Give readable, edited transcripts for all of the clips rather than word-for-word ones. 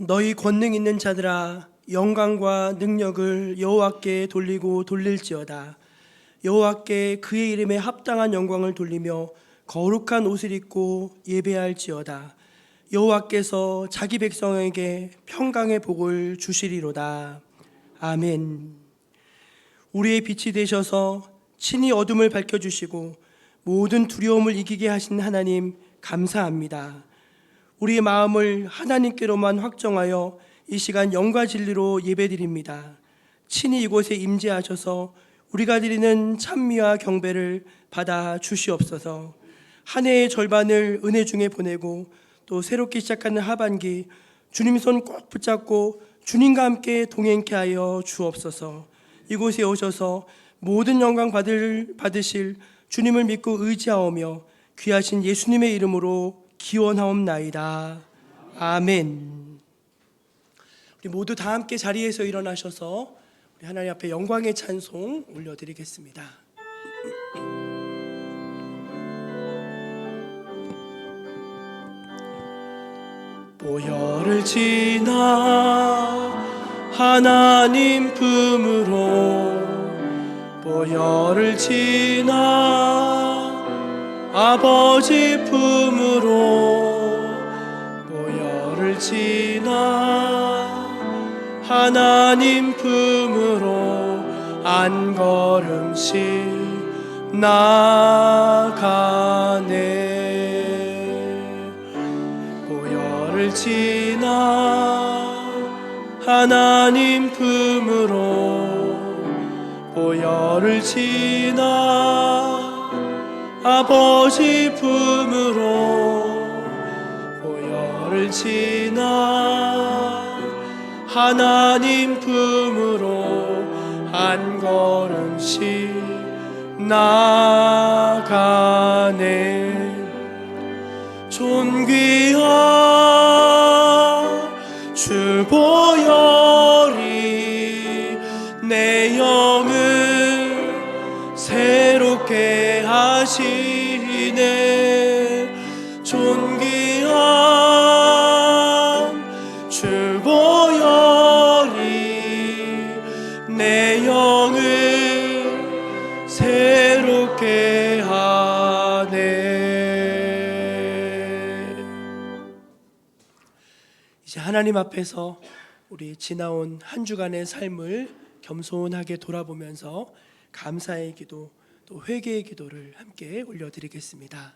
너희 권능 있는 자들아 영광과 능력을 여호와께 돌리고 돌릴지어다. 여호와께 그의 이름에 합당한 영광을 돌리며 거룩한 옷을 입고 예배할지어다. 여호와께서 자기 백성에게 평강의 복을 주시리로다. 아멘. 우리의 빛이 되셔서 친히 어둠을 밝혀주시고 모든 두려움을 이기게 하신 하나님 감사합니다. 우리의 마음을 하나님께로만 확정하여 이 시간 영과 진리로 예배드립니다. 친히 이곳에 임재하셔서 우리가 드리는 찬미와 경배를 받아 주시옵소서. 한 해의 절반을 은혜 중에 보내고 또 새롭게 시작하는 하반기 주님 손 꼭 붙잡고 주님과 함께 동행케 하여 주옵소서. 이곳에 오셔서 모든 영광 받으실 주님을 믿고 의지하오며 귀하신 예수님의 이름으로 기원하옵나이다. 아멘. 우리 모두 다 함께 자리에서 일어나셔서 우리 하나님 앞에 영광의 찬송 올려드리겠습니다. 보혈을 지나 하나님 품으로, 보혈을 지나 아버지 품으로, 보혈을 지나 하나님 품으로 한 걸음씩 나가네. 보혈을 지나 하나님 품으로, 보혈을 지나 아버지 품으로, 보혈을 지나 하나님 품으로 한 걸음씩 나가네. 존귀한 주 보혈이 내 영을 새롭게 하시네. 존귀한 주 보혈이 내 영을 새롭게 하네. 이제 하나님 앞에서 우리 지나온 한 주간의 삶을 겸손하게 돌아보면서 감사의 기도 또 회개의 기도를 함께 올려드리겠습니다.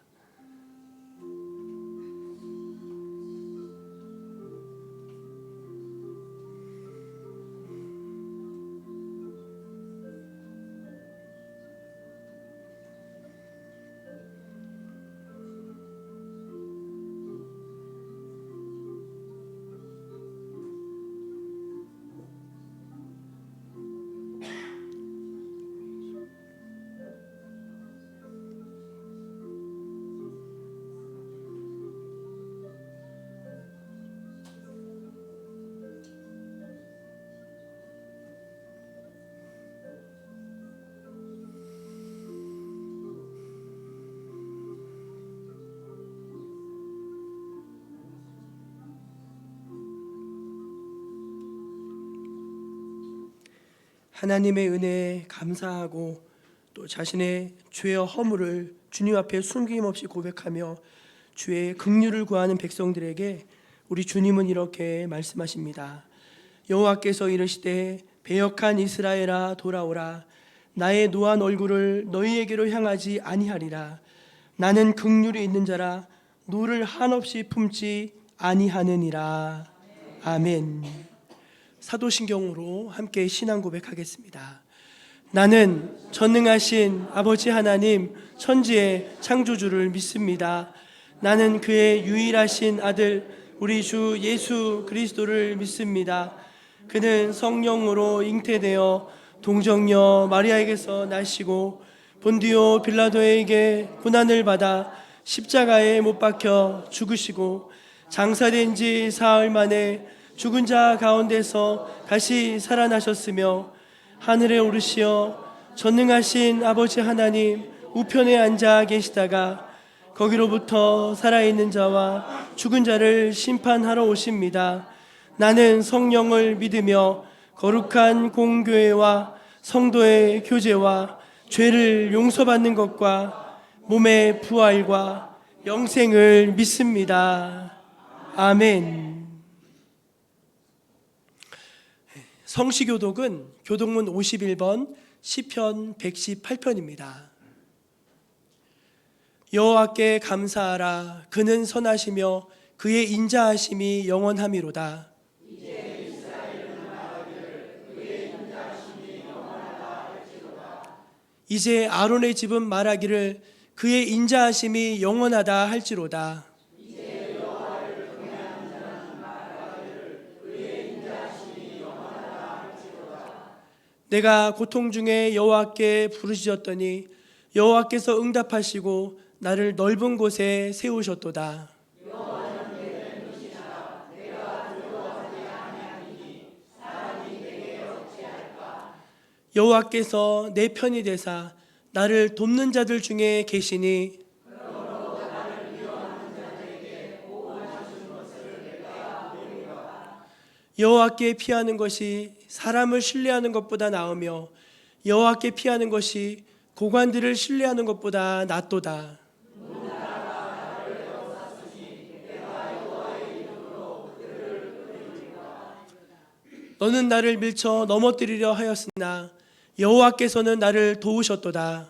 하나님의 은혜에 감사하고 또 자신의 죄와 허물을 주님 앞에 숨김없이 고백하며 주의 긍휼을 구하는 백성들에게 우리 주님은 이렇게 말씀하십니다. 여호와께서 이르시되 배역한 이스라엘아 돌아오라. 나의 노한 얼굴을 너희에게로 향하지 아니하리라. 나는 긍휼이 있는 자라 노를 한없이 품지 아니하느니라. 아멘. 사도신경으로 함께 신앙 고백하겠습니다. 나는 전능하신 아버지 하나님 천지의 창조주를 믿습니다. 나는 그의 유일하신 아들 우리 주 예수 그리스도를 믿습니다. 그는 성령으로 잉태되어 동정녀 마리아에게서 나시고 본디오 빌라도에게 고난을 받아 십자가에 못 박혀 죽으시고 장사된 지 사흘 만에 죽은 자 가운데서 다시 살아나셨으며 하늘에 오르시어 전능하신 아버지 하나님 우편에 앉아 계시다가 거기로부터 살아있는 자와 죽은 자를 심판하러 오십니다. 나는 성령을 믿으며 거룩한 공교회와 성도의 교제와 죄를 용서받는 것과 몸의 부활과 영생을 믿습니다. 아멘. 성시교독은 교독문 51번 시편 118편입니다. 여호와께 감사하라. 그는 선하시며 그의 인자하심이 영원함이로다. 이제 아론의 집은 말하기를 그의 인자하심이 영원하다 할지로다. 내가 고통 중에 여호와께 부르짖었더니 여호와께서 응답하시고 나를 넓은 곳에 세우셨도다. 여호와께서 내 편이 되사 나를 돕는 자들 중에 계시니 여호와께 피하는 것이 사람을 신뢰하는 것보다 나으며 여호와께 피하는 것이 고관들을 신뢰하는 것보다 낫도다. 너는 나를 밀쳐 넘어뜨리려 하였으나 여호와께서는 나를 도우셨도다.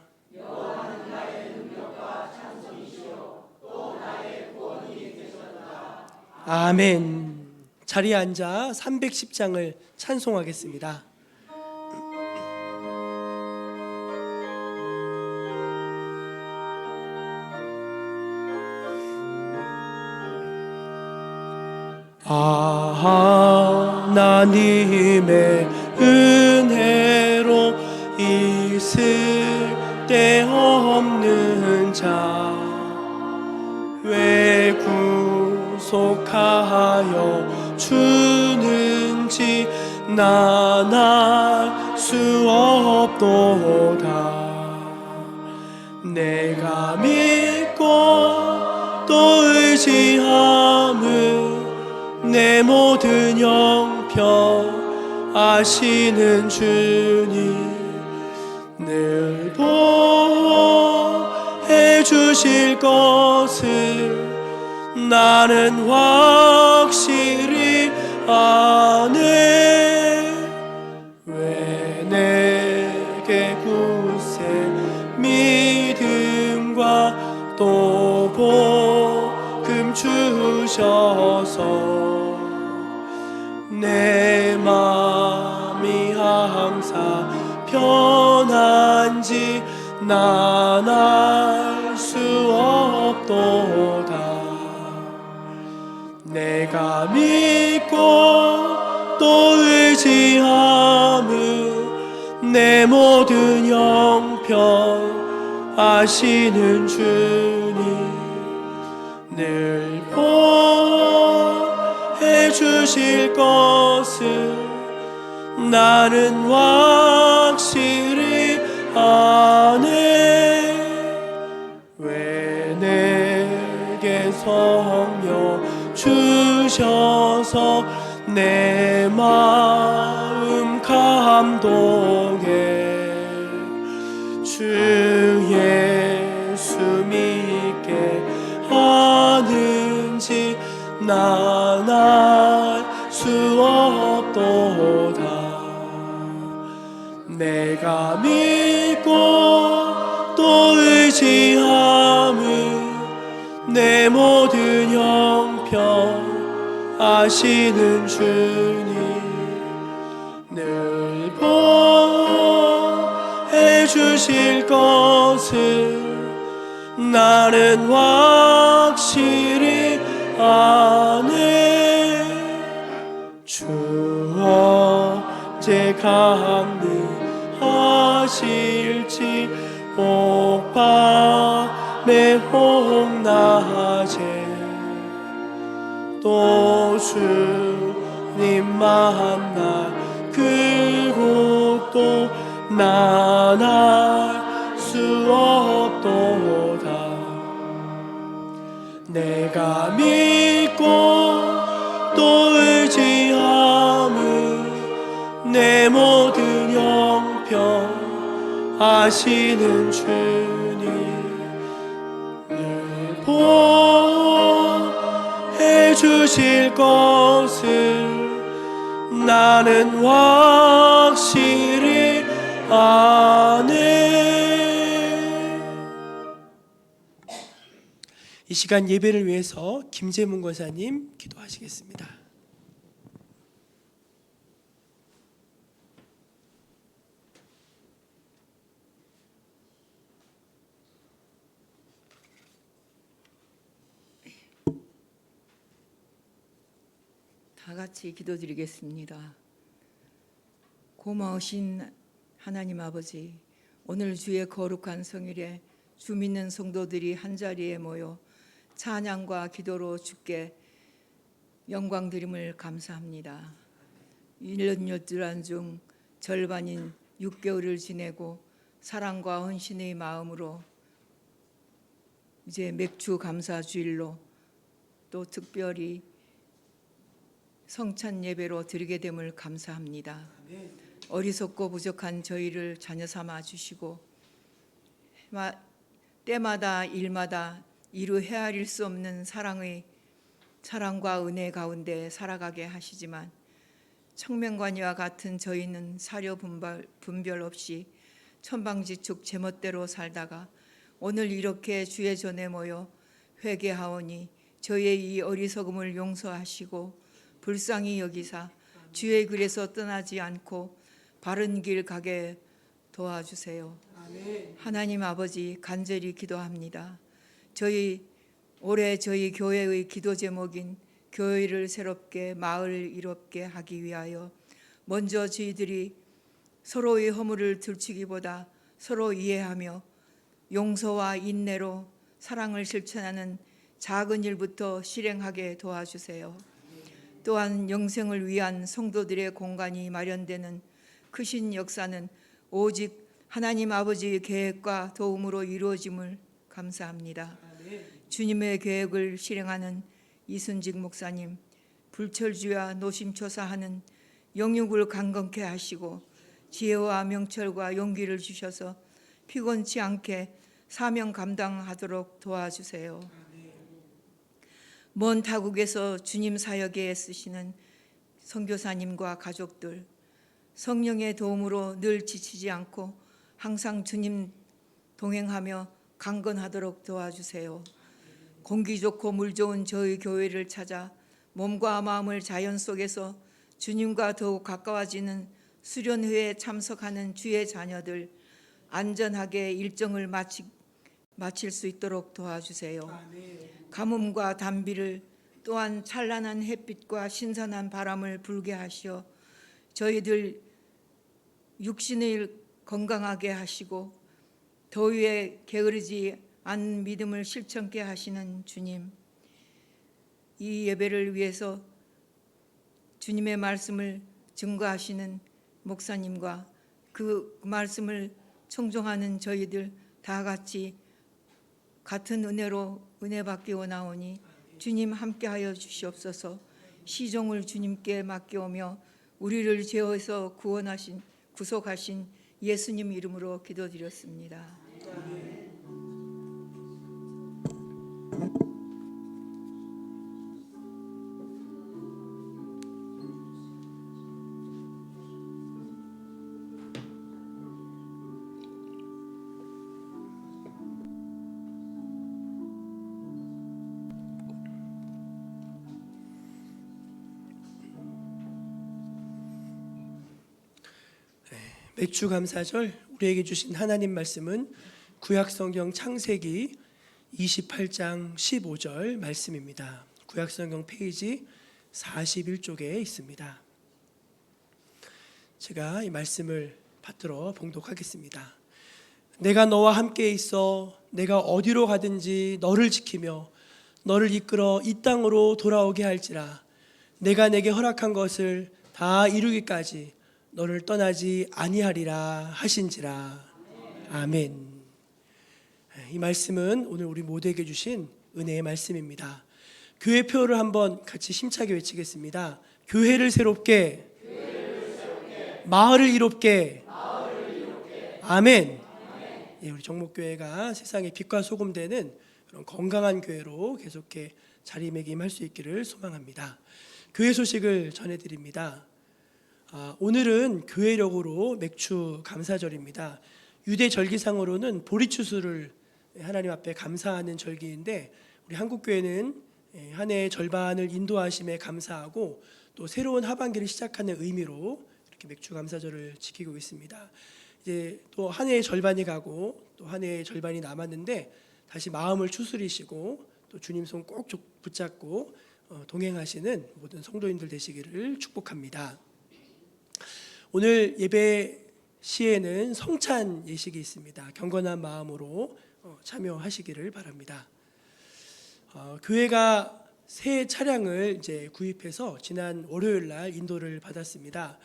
아멘. 자리에 앉아 310장을 찬송하겠습니다. 하나님의 은혜로 있을 데 없는 자 왜 구속하여 주는지 난 알 수 없도다. 내가 믿고 또 의지함은 내 모든 형편 아시는 주님 늘 보호해 주실 것을 나는 확실히 아네. 왜 내게 굳세 믿음과 또 복음 주셔서 내 맘이 항상 편한지 난 알 수 없도다. 내가 믿고 또 의지함은 내 모든 형편 아시는 주님 늘 보호해 주실 것을 나는 확실히 아네. 왜 내게 성령 주셔서 내 마음 감동해 주 예수 믿게 하는지 난 알 수 없도다. 내가 믿고 또 의지함은 내 모든 형편 아시는 주님 늘 보호해 주실 것을 나는 확실히 아네. 주 언제 강림하실지 옥밤에 홍낮에 또 주님 만날 그곳도 난 알 수 없도다. 내가 믿고 또 의지하며 아시는 주님을 보해 주실 것을 나는 확실히 아네. 이 시간 예배를 위해서 김재문 권사님 기도하시겠습니다. 다 같이 기도드리겠습니다. 고마우신 하나님 아버지, 오늘 주의 거룩한 성일에 주 믿는 성도들이 한자리에 모여 찬양과 기도로 주께 영광 드림을 감사합니다. 1년 여주란 중 절반인 6개월을 지내고 사랑과 헌신의 마음으로 이제 맥주 감사 주일로 또 특별히 성찬 예배로 드리게 됨을 감사합니다. 어리석고 부족한 저희를 자녀 삼아 주시고 때마다 일마다 이루 헤아릴 수 없는 사랑과 은혜 가운데 살아가게 하시지만 청명관이와 같은 저희는 사려 분별 없이 천방지축 제멋대로 살다가 오늘 이렇게 주의 전에 모여 회개하오니 저희의 이 어리석음을 용서하시고 불쌍히 여기사 주의 길에서 떠나지 않고 바른 길 가게 도와주세요. 아멘. 하나님 아버지, 간절히 기도합니다. 올해 저희 교회의 기도 제목인 교회를 새롭게 마을 이롭게 하기 위하여 먼저 저희들이 서로의 허물을 들추기보다 서로 이해하며 용서와 인내로 사랑을 실천하는 작은 일부터 실행하게 도와주세요. 또한 영생을 위한 성도들의 공간이 마련되는 크신 역사는 오직 하나님 아버지의 계획과 도움으로 이루어짐을 감사합니다. 주님의 계획을 실행하는 이순직 목사님, 불철주야 노심초사하는 영육을 강건케 하시고 지혜와 명철과 용기를 주셔서 피곤치 않게 사명 감당하도록 도와주세요. 먼 타국에서 주님 사역에 애쓰시는 선교사님과 가족들, 성령의 도움으로 늘 지치지 않고 항상 주님 동행하며 강건하도록 도와주세요. 공기 좋고 물 좋은 저희 교회를 찾아 몸과 마음을 자연 속에서 주님과 더욱 가까워지는 수련회에 참석하는 주의 자녀들 안전하게 일정을 마칠 수 있도록 도와주세요. 가뭄과 단비를 또한 찬란한 햇빛과 신선한 바람을 불게 하시어 저희들 육신을 건강하게 하시고 더위에 게으르지 않은 믿음을 실천케 하시는 주님, 이 예배를 위해서 주님의 말씀을 증거하시는 목사님과 그 말씀을 청종하는 저희들 다 같이 같은 은혜로 은혜 받기 원하오니 주님 함께하여 주시옵소서. 시종을 주님께 맡겨오며 우리를 죄에서 구속하신 예수님 이름으로 기도드렸습니다. 맥주 감사절 우리에게 주신 하나님 말씀은 구약성경 창세기 28장 15절 말씀입니다. 구약성경 페이지 41쪽에 있습니다. 제가 이 말씀을 받들어 봉독하겠습니다. 내가 너와 함께 있어 내가 어디로 가든지 너를 지키며 너를 이끌어 이 땅으로 돌아오게 할지라. 내가 내게 허락한 것을 다 이루기까지 너를 떠나지 아니하리라 하신지라. 아멘. 이 말씀은 오늘 우리 모두에게 주신 은혜의 말씀입니다. 교회 표를 한번 같이 힘차게 외치겠습니다. 교회를 새롭게, 마을을 이롭게. 아멘. 우리 정목교회가 세상의 빛과 소금 되는 그런 건강한 교회로 계속해 자리매김할 수 있기를 소망합니다. 교회 소식을 전해드립니다. 오늘은 교회력으로 맥주 감사절입니다. 유대 절기상으로는 보리추수를 하나님 앞에 감사하는 절기인데, 우리 한국교회는 한 해의 절반을 인도하심에 감사하고 또 새로운 하반기를 시작하는 의미로 이렇게 맥주 감사절을 지키고 있습니다. 이제 또 한 해의 절반이 가고 또 한 해의 절반이 남았는데, 다시 마음을 추스리시고 또 주님 손 꼭 붙잡고 동행하시는 모든 성도인들 되시기를 축복합니다. 오늘 예배 시에는 성찬 예식이 있습니다. 경건한 마음으로 참여하시기를 바랍니다. 교회가 새 차량을 이제 구입해서 지난 월요일 날 인도를 받았습니다.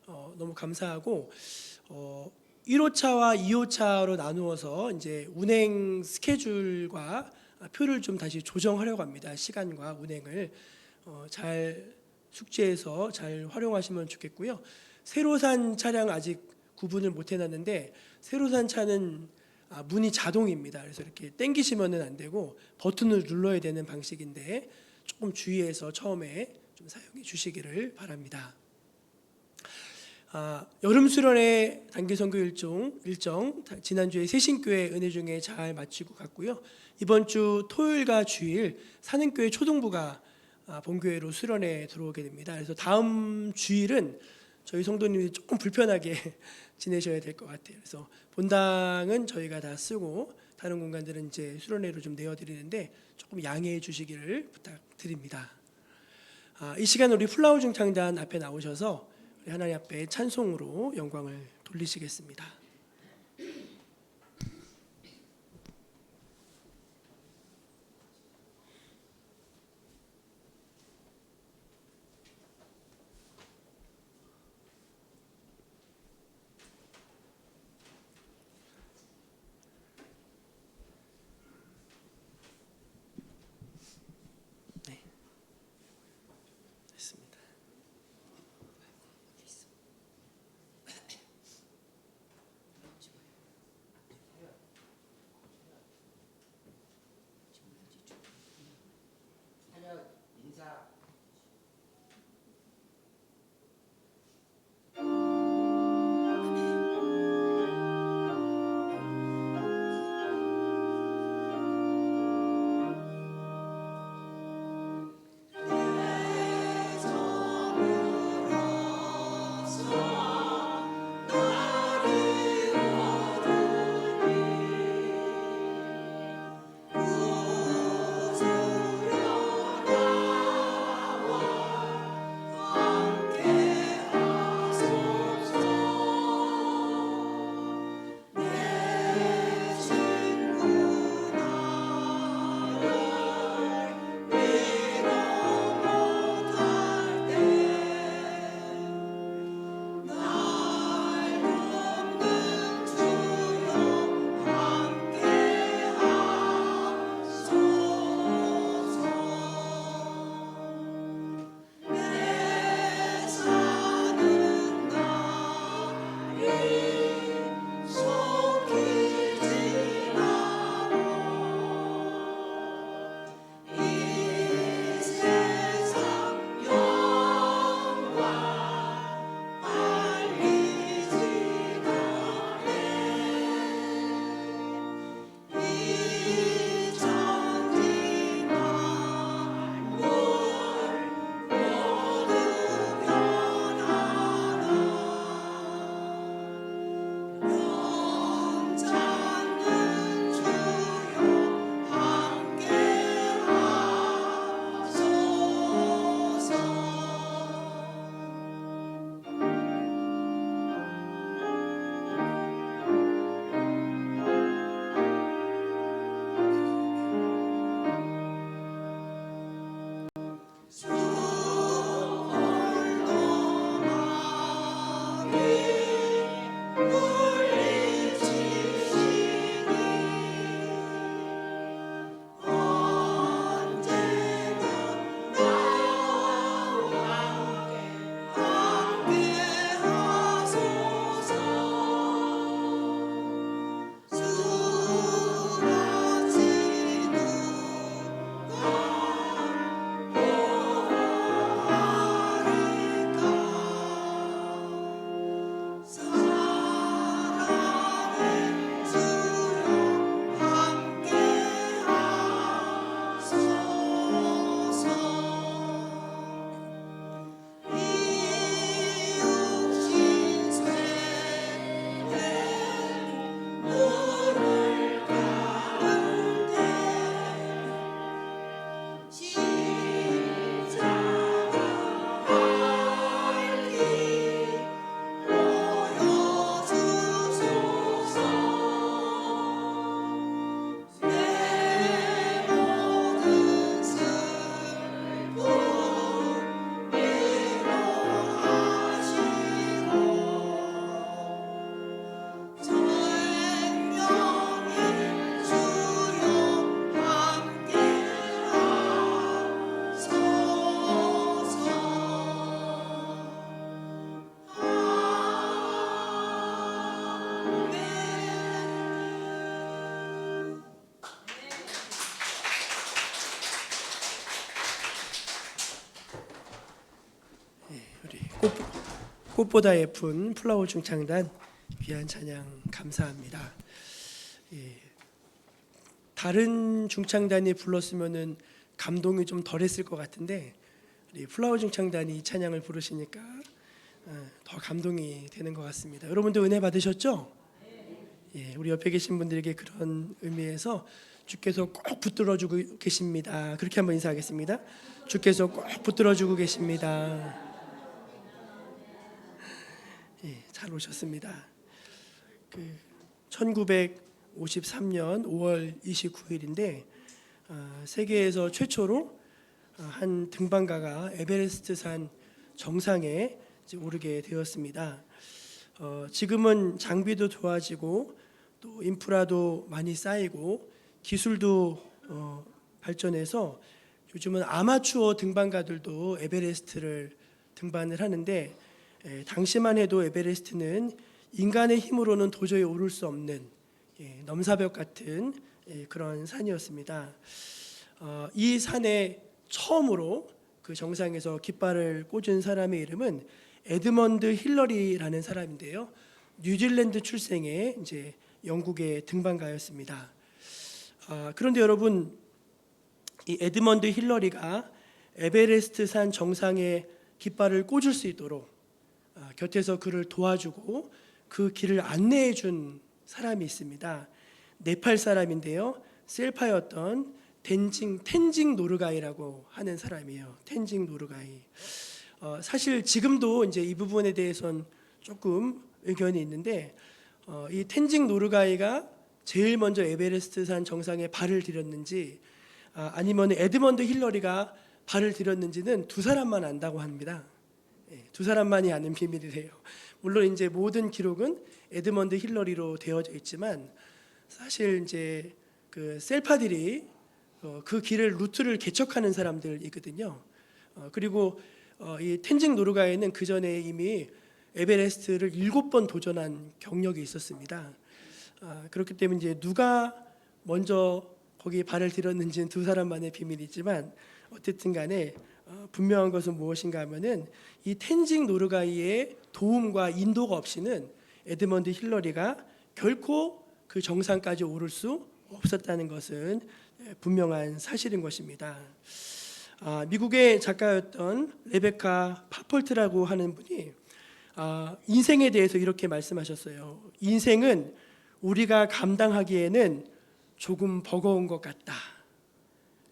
너무 감사하고 1호차와 2호차로 나누어서 이제 운행 스케줄과 표를 좀 다시 조정하려고 합니다. 시간과 운행을 잘 숙지해서 잘 활용하시면 좋겠고요. 새로 산 차량 아직 구분을 못 해놨는데, 새로 산 차는 문이 자동입니다. 그래서 이렇게 당기시면은 안 되고 버튼을 눌러야 되는 방식인데, 조금 주의해서 처음에 좀 사용해 주시기를 바랍니다. 여름 수련회 단기 선교 일정 지난주에 세신교회 은혜 중에 잘 마치고 갔고요. 이번 주 토요일과 주일 사는교회 초등부가 본교회로 수련회 들어오게 됩니다. 그래서 다음 주일은 저희 성도님들이 조금 불편하게 지내셔야 될 것 같아요. 그래서 본당은 저희가 다 쓰고 다른 공간들은 이제 수련회로 좀 내어드리는데 조금 양해해 주시기를 부탁드립니다. 이 시간 우리 플라워 중창단 앞에 나오셔서 우리 하나님 앞에 찬송으로 영광을 돌리시겠습니다. 꽃, 꽃보다 예쁜 플라워 중창단 귀한 찬양 감사합니다. 예, 다른 중창단이 불렀으면은 감동이 좀 덜했을 것 같은데 우리 플라워 중창단이 이 찬양을 부르시니까 더 감동이 되는 것 같습니다. 여러분도 은혜 받으셨죠? 예, 우리 옆에 계신 분들에게 그런 의미에서 주께서 꼭 붙들어주고 계십니다. 그렇게 한번 인사하겠습니다. 주께서 꼭 붙들어주고 계십니다. 예, 잘 오셨습니다. 1953년 5월 29일인데 세계에서 최초로 한 등반가가 에베레스트산 정상에 이제 오르게 되었습니다. 지금은 장비도 좋아지고 또 인프라도 많이 쌓이고 기술도 발전해서 요즘은 아마추어 등반가들도 에베레스트를 등반을 하는데 당시만 해도 에베레스트는 인간의 힘으로는 도저히 오를 수 없는 넘사벽 같은 그런 산이었습니다. 이 산에 처음으로 그 정상에서 깃발을 꽂은 사람의 이름은 에드먼드 힐러리라는 사람인데요. 뉴질랜드 출생의 이제 영국의 등반가였습니다. 그런데 여러분, 이 에드먼드 힐러리가 에베레스트 산 정상에 깃발을 꽂을 수 있도록 곁에서 그를 도와주고 그 길을 안내해 준 사람이 있습니다. 네팔 사람인데요. 셀파였던 텐징 노르가이라고 하는 사람이에요. 텐징 노르가이. 사실 지금도 이제 이 부분에 대해서는 조금 의견이 있는데 이 텐징 노르가이가 제일 먼저 에베레스트 산 정상에 발을 들였는지 아니면 에드먼드 힐러리가 발을 들였는지는 두 사람만 안다고 합니다. 두 사람만이 아는 비밀이래요. 물론 이제 모든 기록은 에드먼드 힐러리로 되어져 있지만 사실 이제 그 셀파들이 그 길을 루트를 개척하는 사람들이거든요. 그리고 이 텐징 노르가이는 그 전에 이미 에베레스트를 7번 도전한 경력이 있었습니다. 그렇기 때문에 이제 누가 먼저 거기에 발을 들였는지는 두 사람만의 비밀이지만 어쨌든 간에 분명한 것은 무엇인가 하면은 이 텐징 노르가이의 도움과 인도가 없이는 에드먼드 힐러리가 결코 그 정상까지 오를 수 없었다는 것은 분명한 사실인 것입니다. 미국의 작가였던 레베카 파폴트라고 하는 분이 인생에 대해서 이렇게 말씀하셨어요. 인생은 우리가 감당하기에는 조금 버거운 것 같다.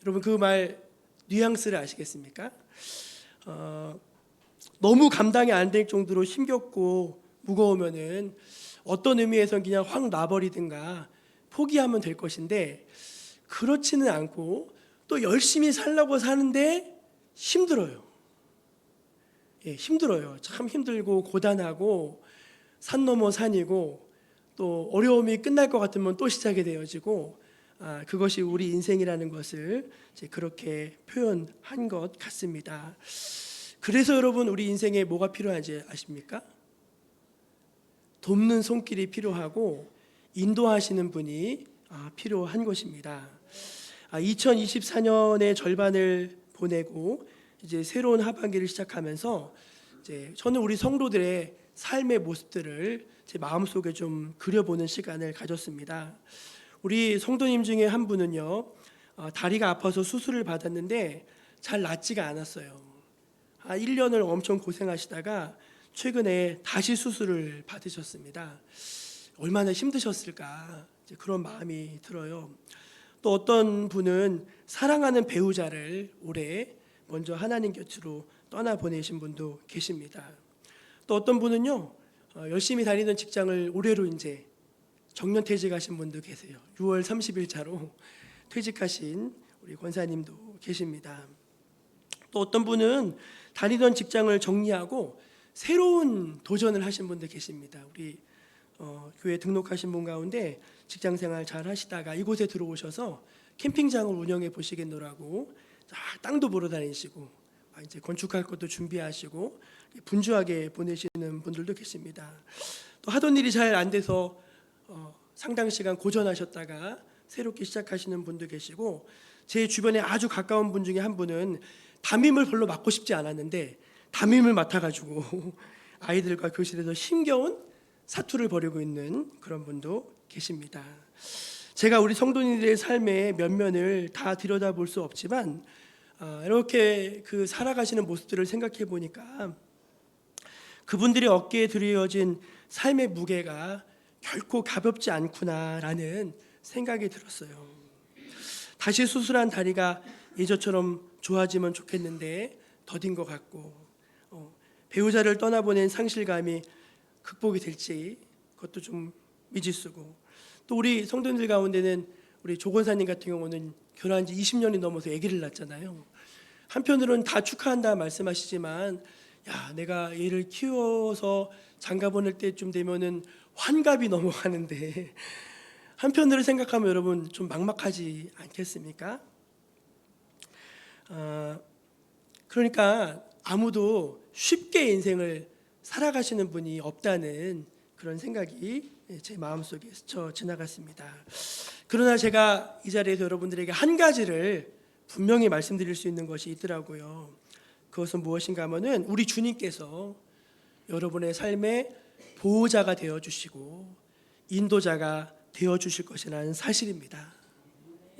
여러분 그 말 뉘앙스를 아시겠습니까? 너무 감당이 안 될 정도로 힘겹고 무거우면은 어떤 의미에선 그냥 확 놔버리든가 포기하면 될 것인데 그렇지는 않고 또 열심히 살려고 사는데 힘들어요. 힘들어요. 참 힘들고 고단하고 산 넘어 산이고 또 어려움이 끝날 것 같으면 또 시작이 되어지고 그것이 우리 인생이라는 것을 이제 그렇게 표현한 것 같습니다. 그래서 여러분 우리 인생에 뭐가 필요한지 아십니까? 돕는 손길이 필요하고 인도하시는 분이 필요한 것입니다. 2024년의 절반을 보내고 이제 새로운 하반기를 시작하면서 이제 저는 우리 성도들의 삶의 모습들을 제 마음속에 좀 그려보는 시간을 가졌습니다. 우리 성도님 중에 한 분은요, 다리가 아파서 수술을 받았는데 잘 낫지가 않았어요. 1년을 엄청 고생하시다가 최근에 다시 수술을 받으셨습니다. 얼마나 힘드셨을까 이제 그런 마음이 들어요. 또 어떤 분은 사랑하는 배우자를 올해 먼저 하나님 곁으로 떠나보내신 분도 계십니다. 또 어떤 분은요, 열심히 다니던 직장을 올해로 이제 정년퇴직하신 분도 계세요. 6월 30일자로 퇴직하신 우리 권사님도 계십니다. 또 어떤 분은 다니던 직장을 정리하고 새로운 도전을 하신 분도 계십니다. 우리 교회 등록하신 분 가운데 직장생활 잘 하시다가 이곳에 들어오셔서 캠핑장을 운영해 보시겠노라고 땅도 보러 다니시고 이제 건축할 것도 준비하시고 분주하게 보내시는 분들도 계십니다. 또 하던 일이 잘 안 돼서 상당 시간 고전하셨다가 새롭게 시작하시는 분도 계시고 제 주변에 아주 가까운 분 중에 한 분은 담임을 별로 맡고 싶지 않았는데 담임을 맡아가지고 아이들과 교실에서 힘겨운 사투를 벌이고 있는 그런 분도 계십니다. 제가 우리 성도님들의 삶의 면면을 다 들여다볼 수 없지만 이렇게 그 살아가시는 모습들을 생각해 보니까 그분들의 어깨에 드려진 삶의 무게가 결코 가볍지 않구나라는 생각이 들었어요. 다시 수술한 다리가 예전처럼 좋아지면 좋겠는데 더딘 것 같고 배우자를 떠나보낸 상실감이 극복이 될지 그것도 좀 미지수고, 또 우리 성도님들 가운데는 우리 조 권사님 같은 경우는 결혼한 지 20년이 넘어서 아기를 낳았잖아요. 한편으로는 다 축하한다 말씀하시지만 야, 내가 얘를 키워서 장가 보낼 때쯤 되면은 환갑이 넘어가는데 한편으로 생각하면 여러분 좀 막막하지 않겠습니까? 그러니까 아무도 쉽게 인생을 살아가시는 분이 없다는 그런 생각이 제 마음속에 스쳐 지나갔습니다. 그러나 제가 이 자리에서 여러분들에게 한 가지를 분명히 말씀드릴 수 있는 것이 있더라고요. 그것은 무엇인가 하면은 우리 주님께서 여러분의 삶의 보호자가 되어주시고 인도자가 되어주실 것이라는 사실입니다.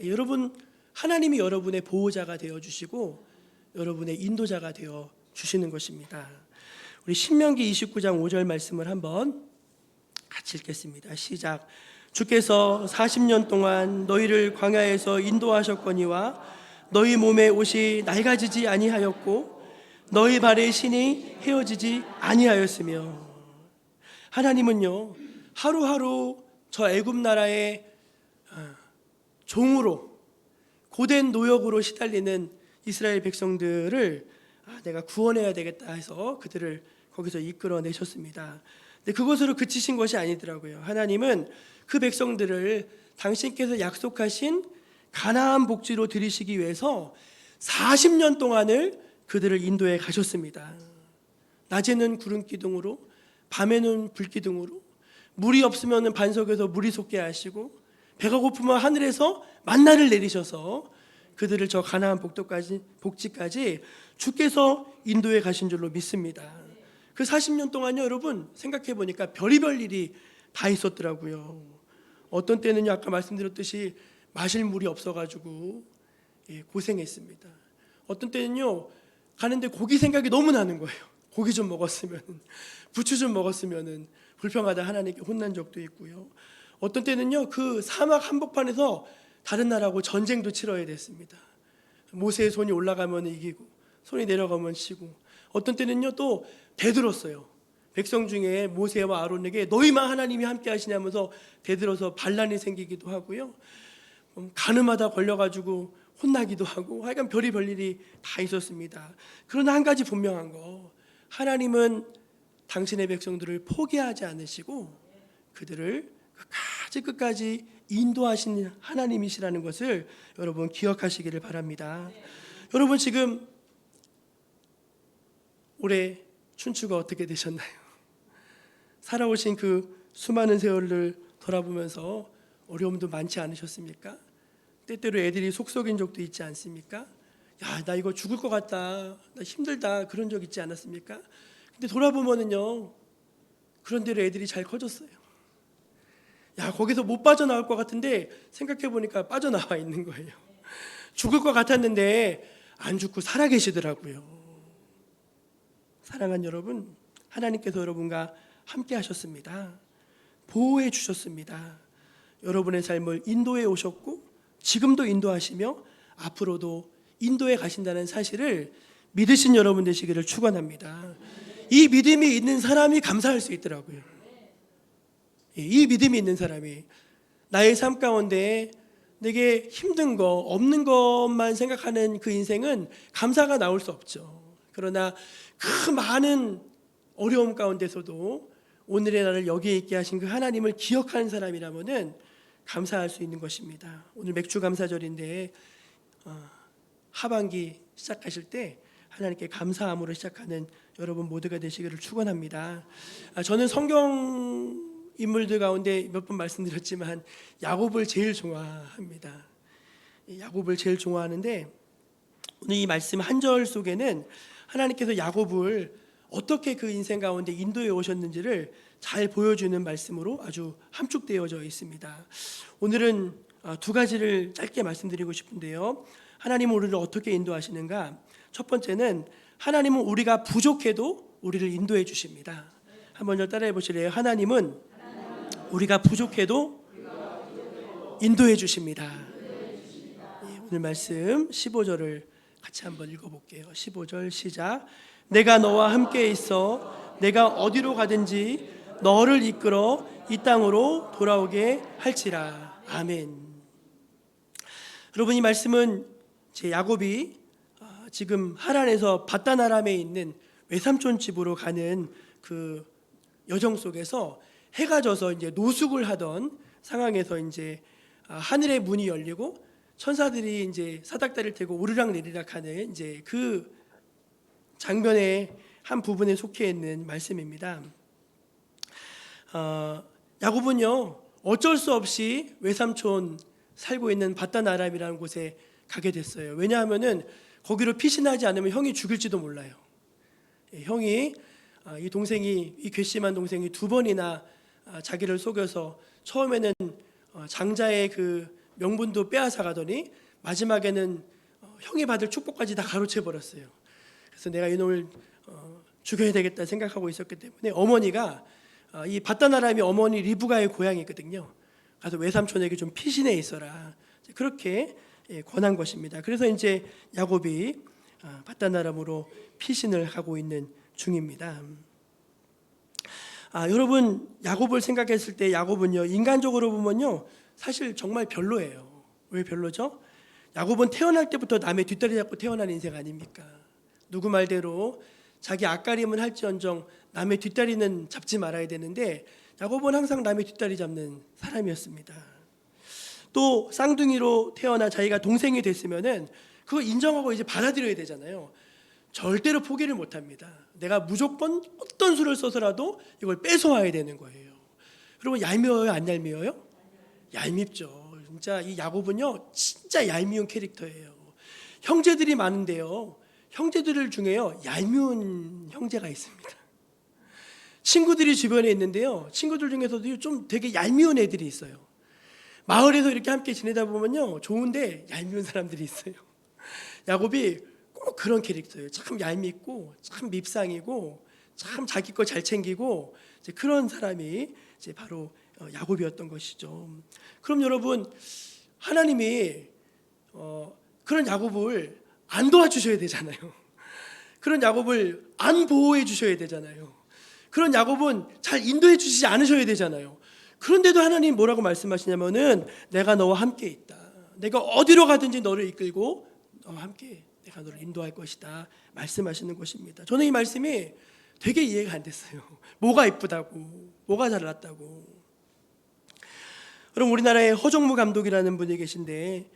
여러분, 하나님이 여러분의 보호자가 되어주시고 여러분의 인도자가 되어주시는 것입니다. 우리 신명기 29장 5절 말씀을 한번 같이 읽겠습니다. 시작. 주께서 40년 동안 너희를 광야에서 인도하셨거니와 너희 몸의 옷이 낡아지지 아니하였고 너희 발의 신이 헤어지지 아니하였으며. 하나님은요, 하루하루 저 애굽 나라의 종으로 고된 노역으로 시달리는 이스라엘 백성들을 내가 구원해야 되겠다 해서 그들을 거기서 이끌어내셨습니다. 근데 그것으로 그치신 것이 아니더라고요. 하나님은 그 백성들을 당신께서 약속하신 가나안 복지로 들이시기 위해서 40년 동안을 그들을 인도해 가셨습니다. 낮에는 구름 기둥으로, 밤에는 불 기둥으로, 물이 없으면 반석에서 물이 솟게 하시고 배가 고프면 하늘에서 만나를 내리셔서 그들을 저 가나안 복지까지 주께서 인도해 가신 줄로 믿습니다. 그 40년 동안요, 여러분 생각해 보니까 별의별 일이 다 있었더라고요. 어떤 때는요, 아까 말씀드렸듯이 마실 물이 없어가지고 고생했습니다. 어떤 때는요, 가는데 고기 생각이 너무 나는 거예요. 고기 좀 먹었으면, 부추 좀 먹었으면 불평하다 하나님께 혼난 적도 있고요. 어떤 때는요, 그 사막 한복판에서 다른 나라하고 전쟁도 치러야 됐습니다. 모세의 손이 올라가면 이기고 손이 내려가면 지고, 어떤 때는요 또 대들었어요. 백성 중에 모세와 아론에게 너희만 하나님이 함께 하시냐면서 대들어서 반란이 생기기도 하고요. 가늠하다 걸려가지고 혼나기도 하고, 하여간 별의별 일이 다 있었습니다. 그러나 한 가지 분명한 거, 하나님은 당신의 백성들을 포기하지 않으시고 그들을 끝까지 인도하신 하나님이시라는 것을 여러분 기억하시기를 바랍니다. 여러분, 지금 올해 춘추가 어떻게 되셨나요? 살아오신 그 수많은 세월을 돌아보면서 어려움도 많지 않으셨습니까? 때때로 애들이 속 썩인 적도 있지 않습니까? 야, 나 이거 죽을 것 같다, 나 힘들다, 그런 적 있지 않았습니까? 근데 돌아보면은요, 그런 대로 애들이 잘 커졌어요. 야, 거기서 못 빠져나올 것 같은데 생각해 보니까 빠져나와 있는 거예요. 죽을 것 같았는데 안 죽고 살아 계시더라고요. 사랑하는 여러분, 하나님께서 여러분과 함께 하셨습니다. 보호해 주셨습니다. 여러분의 삶을 인도해 오셨고 지금도 인도하시며 앞으로도 인도해 가신다는 사실을 믿으신 여러분 되시기를 축원합니다. 이 믿음이 있는 사람이 감사할 수 있더라고요. 이 믿음이 있는 사람이 나의 삶 가운데 내게 힘든 거, 없는 것만 생각하는 그 인생은 감사가 나올 수 없죠. 그러나 그 많은 어려움 가운데서도 오늘의 나를 여기에 있게 하신 그 하나님을 기억하는 사람이라면은 감사할 수 있는 것입니다. 오늘 맥주 감사절인데 하반기 시작하실 때 하나님께 감사함으로 시작하는 여러분 모두가 되시기를 축원합니다. 저는 성경 인물들 가운데 몇 번 말씀드렸지만 야곱을 제일 좋아합니다. 야곱을 제일 좋아하는데 오늘 이 말씀 한 절 속에는 하나님께서 야곱을 어떻게 그 인생 가운데 인도해 오셨는지를 잘 보여주는 말씀으로 아주 함축되어져 있습니다. 오늘은 두 가지를 짧게 말씀드리고 싶은데요. 하나님은 우리를 어떻게 인도하시는가? 첫 번째는 하나님은 우리가 부족해도 우리를 인도해 주십니다. 한번 더 따라해 보실래요? 하나님은 우리가 부족해도 인도해 주십니다. 오늘 말씀 15절을 같이 한번 읽어볼게요. 15절 시작. 내가 너와 함께 있어 내가 어디로 가든지 너를 이끌어 이 땅으로 돌아오게 할지라. 아멘. 여러분, 이 말씀은 제 야곱이 지금 하란에서 바단 아람에 있는 외삼촌 집으로 가는 그 여정 속에서 해가 져서 이제 노숙을 하던 상황에서 이제 하늘의 문이 열리고 천사들이 이제 사닥다리를 태고 오르락 내리락 하는 이제 그 장면의 한 부분에 속해 있는 말씀입니다. 야곱은요 어쩔 수 없이 외삼촌 살고 있는 바단 아람이라는 곳에 가게 됐어요. 왜냐하면은 거기로 피신하지 않으면 형이 죽일지도 몰라요. 형이 이 동생이, 이 괘씸한 동생이 두 번이나 자기를 속여서 처음에는 장자의 그 명분도 빼앗아 가더니 마지막에는 형이 받을 축복까지 다 가로채 버렸어요. 그래서 내가 이놈을 죽여야 되겠다 생각하고 있었기 때문에 어머니가 이 바단 아람이 어머니 리브가의 고향이거든요. 가서 외삼촌에게 좀 피신해 있어라, 그렇게 권한 것입니다. 그래서 이제 야곱이 바단 아람으로 피신을 하고 있는 중입니다. 여러분, 야곱을 생각했을 때 야곱은요 인간적으로 보면요 사실 정말 별로예요. 왜 별로죠? 야곱은 태어날 때부터 남의 뒷다리 잡고 태어난 인생 아닙니까? 누구 말대로 자기 앞가림은 할지언정 남의 뒷다리는 잡지 말아야 되는데 야곱은 항상 남의 뒷다리 잡는 사람이었습니다. 또 쌍둥이로 태어나 자기가 동생이 됐으면은 그거 인정하고 이제 받아들여야 되잖아요. 절대로 포기를 못합니다. 내가 무조건 어떤 수를 써서라도 이걸 뺏어와야 되는 거예요. 여러분, 얄미워요, 안 얄미워요? 얄밉죠. 진짜 이 야곱은요 진짜 얄미운 캐릭터예요. 형제들이 많은데요, 형제들 중에요 얄미운 형제가 있습니다. 친구들이 주변에 있는데요, 친구들 중에서도 좀 되게 얄미운 애들이 있어요. 마을에서 이렇게 함께 지내다 보면요 좋은데 얄미운 사람들이 있어요. 야곱이 꼭 그런 캐릭터예요. 참 얄밉고 참 밉상이고 참 자기 거 잘 챙기고 이제 그런 사람이 이제 바로 야곱이었던 것이죠. 그럼 여러분, 하나님이 그런 야곱을 안 도와주셔야 되잖아요. 그런 야곱을 안 보호해 주셔야 되잖아요. 그런 야곱은 잘 인도해 주시지 않으셔야 되잖아요. 그런데도 하나님 뭐라고 말씀하시냐면은 내가 너와 함께 있다. 내가 어디로 가든지 너를 이끌고 너와 함께 내가 너를 인도할 것이다 말씀하시는 것입니다. 저는 이 말씀이 되게 이해가 안 됐어요. 뭐가 이쁘다고, 뭐가 잘났다고. 그럼 우리나라에 허정무 감독이라는 분이 계신데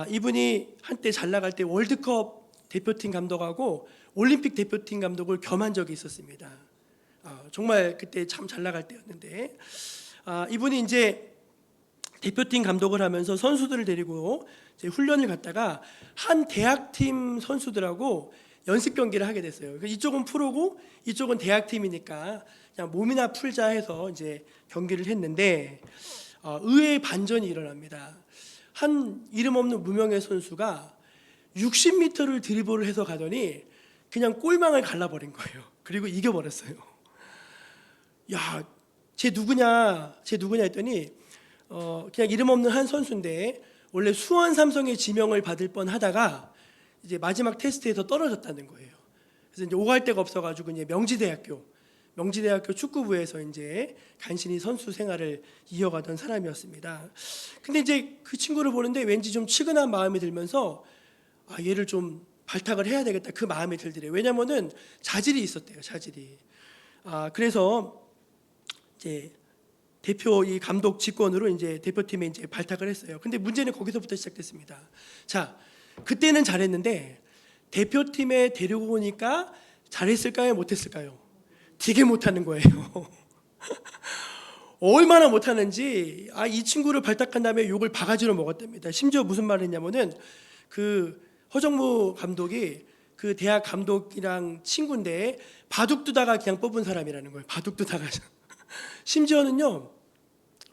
이분이 한때 잘 나갈 때 월드컵 대표팀 감독하고 올림픽 대표팀 감독을 겸한 적이 있었습니다. 정말 그때 참 잘 나갈 때였는데 이분이 이제 대표팀 감독을 하면서 선수들을 데리고 이제 훈련을 갔다가 한 대학팀 선수들하고 연습 경기를 하게 됐어요. 이쪽은 프로고 이쪽은 대학팀이니까 그냥 몸이나 풀자 해서 이제 경기를 했는데 의외의 반전이 일어납니다. 한 이름 없는 무명의 선수가 60m를 드리블을 해서 가더니 그냥 골망을 갈라버린 거예요. 그리고 이겨버렸어요. 야, 쟤 누구냐 했더니 그냥 이름 없는 한 선수인데 원래 수원 삼성의 지명을 받을 뻔하다가 이제 마지막 테스트에서 떨어졌다는 거예요. 그래서 이제 오갈 데가 없어가지고 이제 명지대학교 축구부에서 이제 간신히 선수 생활을 이어가던 사람이었습니다. 근데 이제 그 친구를 보는데 왠지 좀 측은한 마음이 들면서 얘를 좀 발탁을 해야 되겠다 그 마음이 들더래요. 왜냐면은 자질이 있었대요, 자질이. 그래서 이제 대표 이 감독 직권으로 이제 대표팀에 이제 발탁을 했어요. 근데 문제는 거기서부터 시작됐습니다. 자, 그때는 잘했는데 대표팀에 데리고 오니까 잘했을까요, 못했을까요? 되게 못하는 거예요. 얼마나 못하는지 이 친구를 발탁한 다음에 욕을 바가지로 먹었답니다. 심지어 무슨 말을 했냐면은 그 허정무 감독이 그 대학 감독이랑 친구인데 바둑 두다가 그냥 뽑은 사람이라는 거예요. 바둑 두다가 심지어는요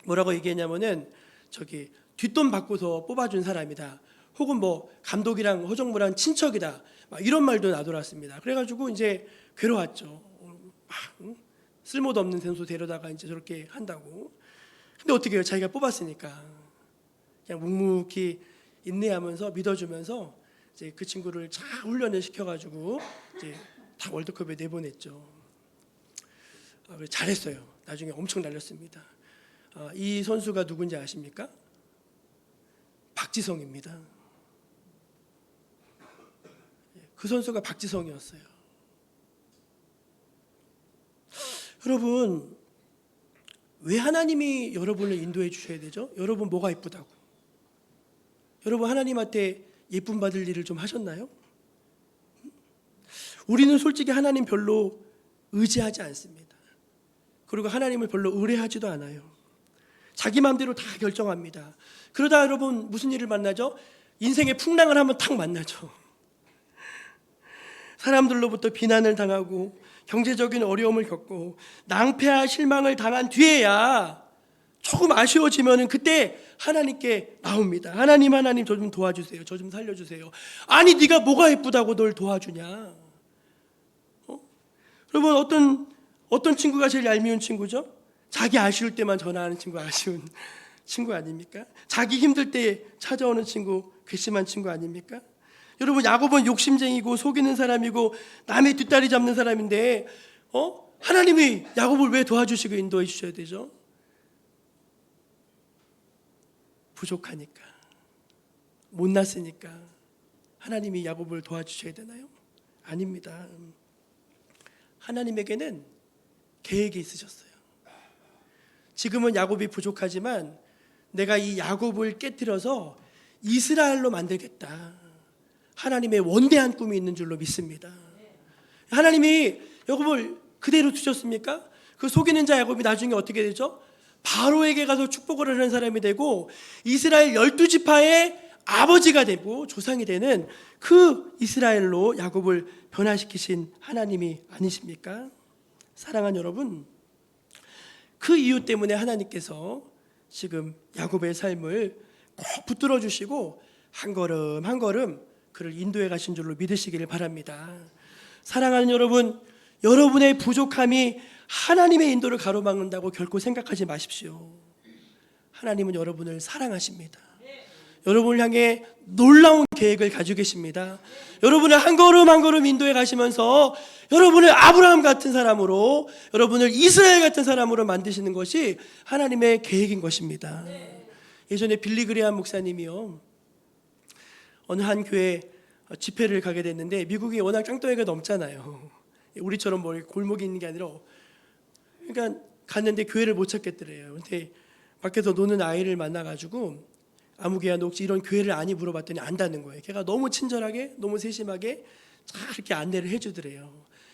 뭐라고 얘기했냐면은 저기 뒷돈 받고서 뽑아준 사람이다. 혹은 뭐 감독이랑 허정무랑 친척이다. 막 이런 말도 나돌았습니다. 그래가지고 이제 괴로웠죠. 막 쓸모도 없는 선수 데려다가 이제 저렇게 한다고. 근데 어떻게 해요? 자기가 뽑았으니까 그냥 묵묵히 인내하면서 믿어주면서 이제 그 친구를 잘 훈련을 시켜가지고 이제 다 월드컵에 내보냈죠. 잘했어요. 나중에 엄청 날렸습니다. 이 선수가 누군지 아십니까? 박지성입니다. 그 선수가 박지성이었어요. 여러분, 왜 하나님이 여러분을 인도해 주셔야 되죠? 여러분 뭐가 이쁘다고? 여러분 하나님한테 예쁨 받을 일을 좀 하셨나요? 우리는 솔직히 하나님 별로 의지하지 않습니다. 그리고 하나님을 별로 의뢰하지도 않아요. 자기 마음대로 다 결정합니다. 그러다 여러분 무슨 일을 만나죠? 인생의 풍랑을 한번 탁 만나죠. 사람들로부터 비난을 당하고 경제적인 어려움을 겪고 낭패와 실망을 당한 뒤에야 조금 아쉬워지면은 그때 하나님께 나옵니다. 하나님 저 좀 도와주세요. 저 좀 살려주세요. 아니 네가 뭐가 예쁘다고 널 도와주냐? 여러분 어떤 친구가 제일 얄미운 친구죠? 자기 아쉬울 때만 전화하는 친구 아쉬운 친구 아닙니까? 자기 힘들 때 찾아오는 친구 괘씸한 친구 아닙니까? 여러분 야곱은 욕심쟁이고 속이는 사람이고 남의 뒷다리 잡는 사람인데 하나님이 야곱을 왜 도와주시고 인도해 주셔야 되죠? 부족하니까, 못났으니까 하나님이 야곱을 도와주셔야 되나요? 아닙니다. 하나님에게는 계획이 있으셨어요. 지금은 야곱이 부족하지만 내가 이 야곱을 깨뜨려서 이스라엘로 만들겠다. 하나님의 원대한 꿈이 있는 줄로 믿습니다. 하나님이 야곱을 그대로 두셨습니까? 그 속이는 자 야곱이 나중에 어떻게 되죠? 바로에게 가서 축복을 하는 사람이 되고 이스라엘 12지파의 아버지가 되고 조상이 되는 그 이스라엘로 야곱을 변화시키신 하나님이 아니십니까? 사랑하는 여러분, 그 이유 때문에 하나님께서 지금 야곱의 삶을 꼭 붙들어 주시고 한 걸음 한 걸음 그를 인도해 가신 줄로 믿으시기를 바랍니다. 사랑하는 여러분, 여러분의 부족함이 하나님의 인도를 가로막는다고 결코 생각하지 마십시오. 하나님은 여러분을 사랑하십니다. 여러분을 향해 놀라운 계획을 가지고 계십니다. 여러분을 한 걸음 한 걸음 인도해 가시면서 여러분을 아브라함 같은 사람으로, 여러분을 이스라엘 같은 사람으로 만드시는 것이 하나님의 계획인 것입니다. 예전에 빌리 그레함 목사님이요, 어느 한 교회 집회를 가게 됐는데 미국이 워낙 땅덩이가 넘잖아요. 우리처럼 뭐 골목이 있는 게 아니라, 그러니까 갔는데 교회를 못 찾겠더래요. 근데 밖에서 노는 아이를 만나가지고 아무개야 너 혹시 이런 교회를 아니 물어봤더니 안다는 거예요. 걔가 너무 친절하게 너무 세심하게 잘 이렇게 안내를 해주더래요.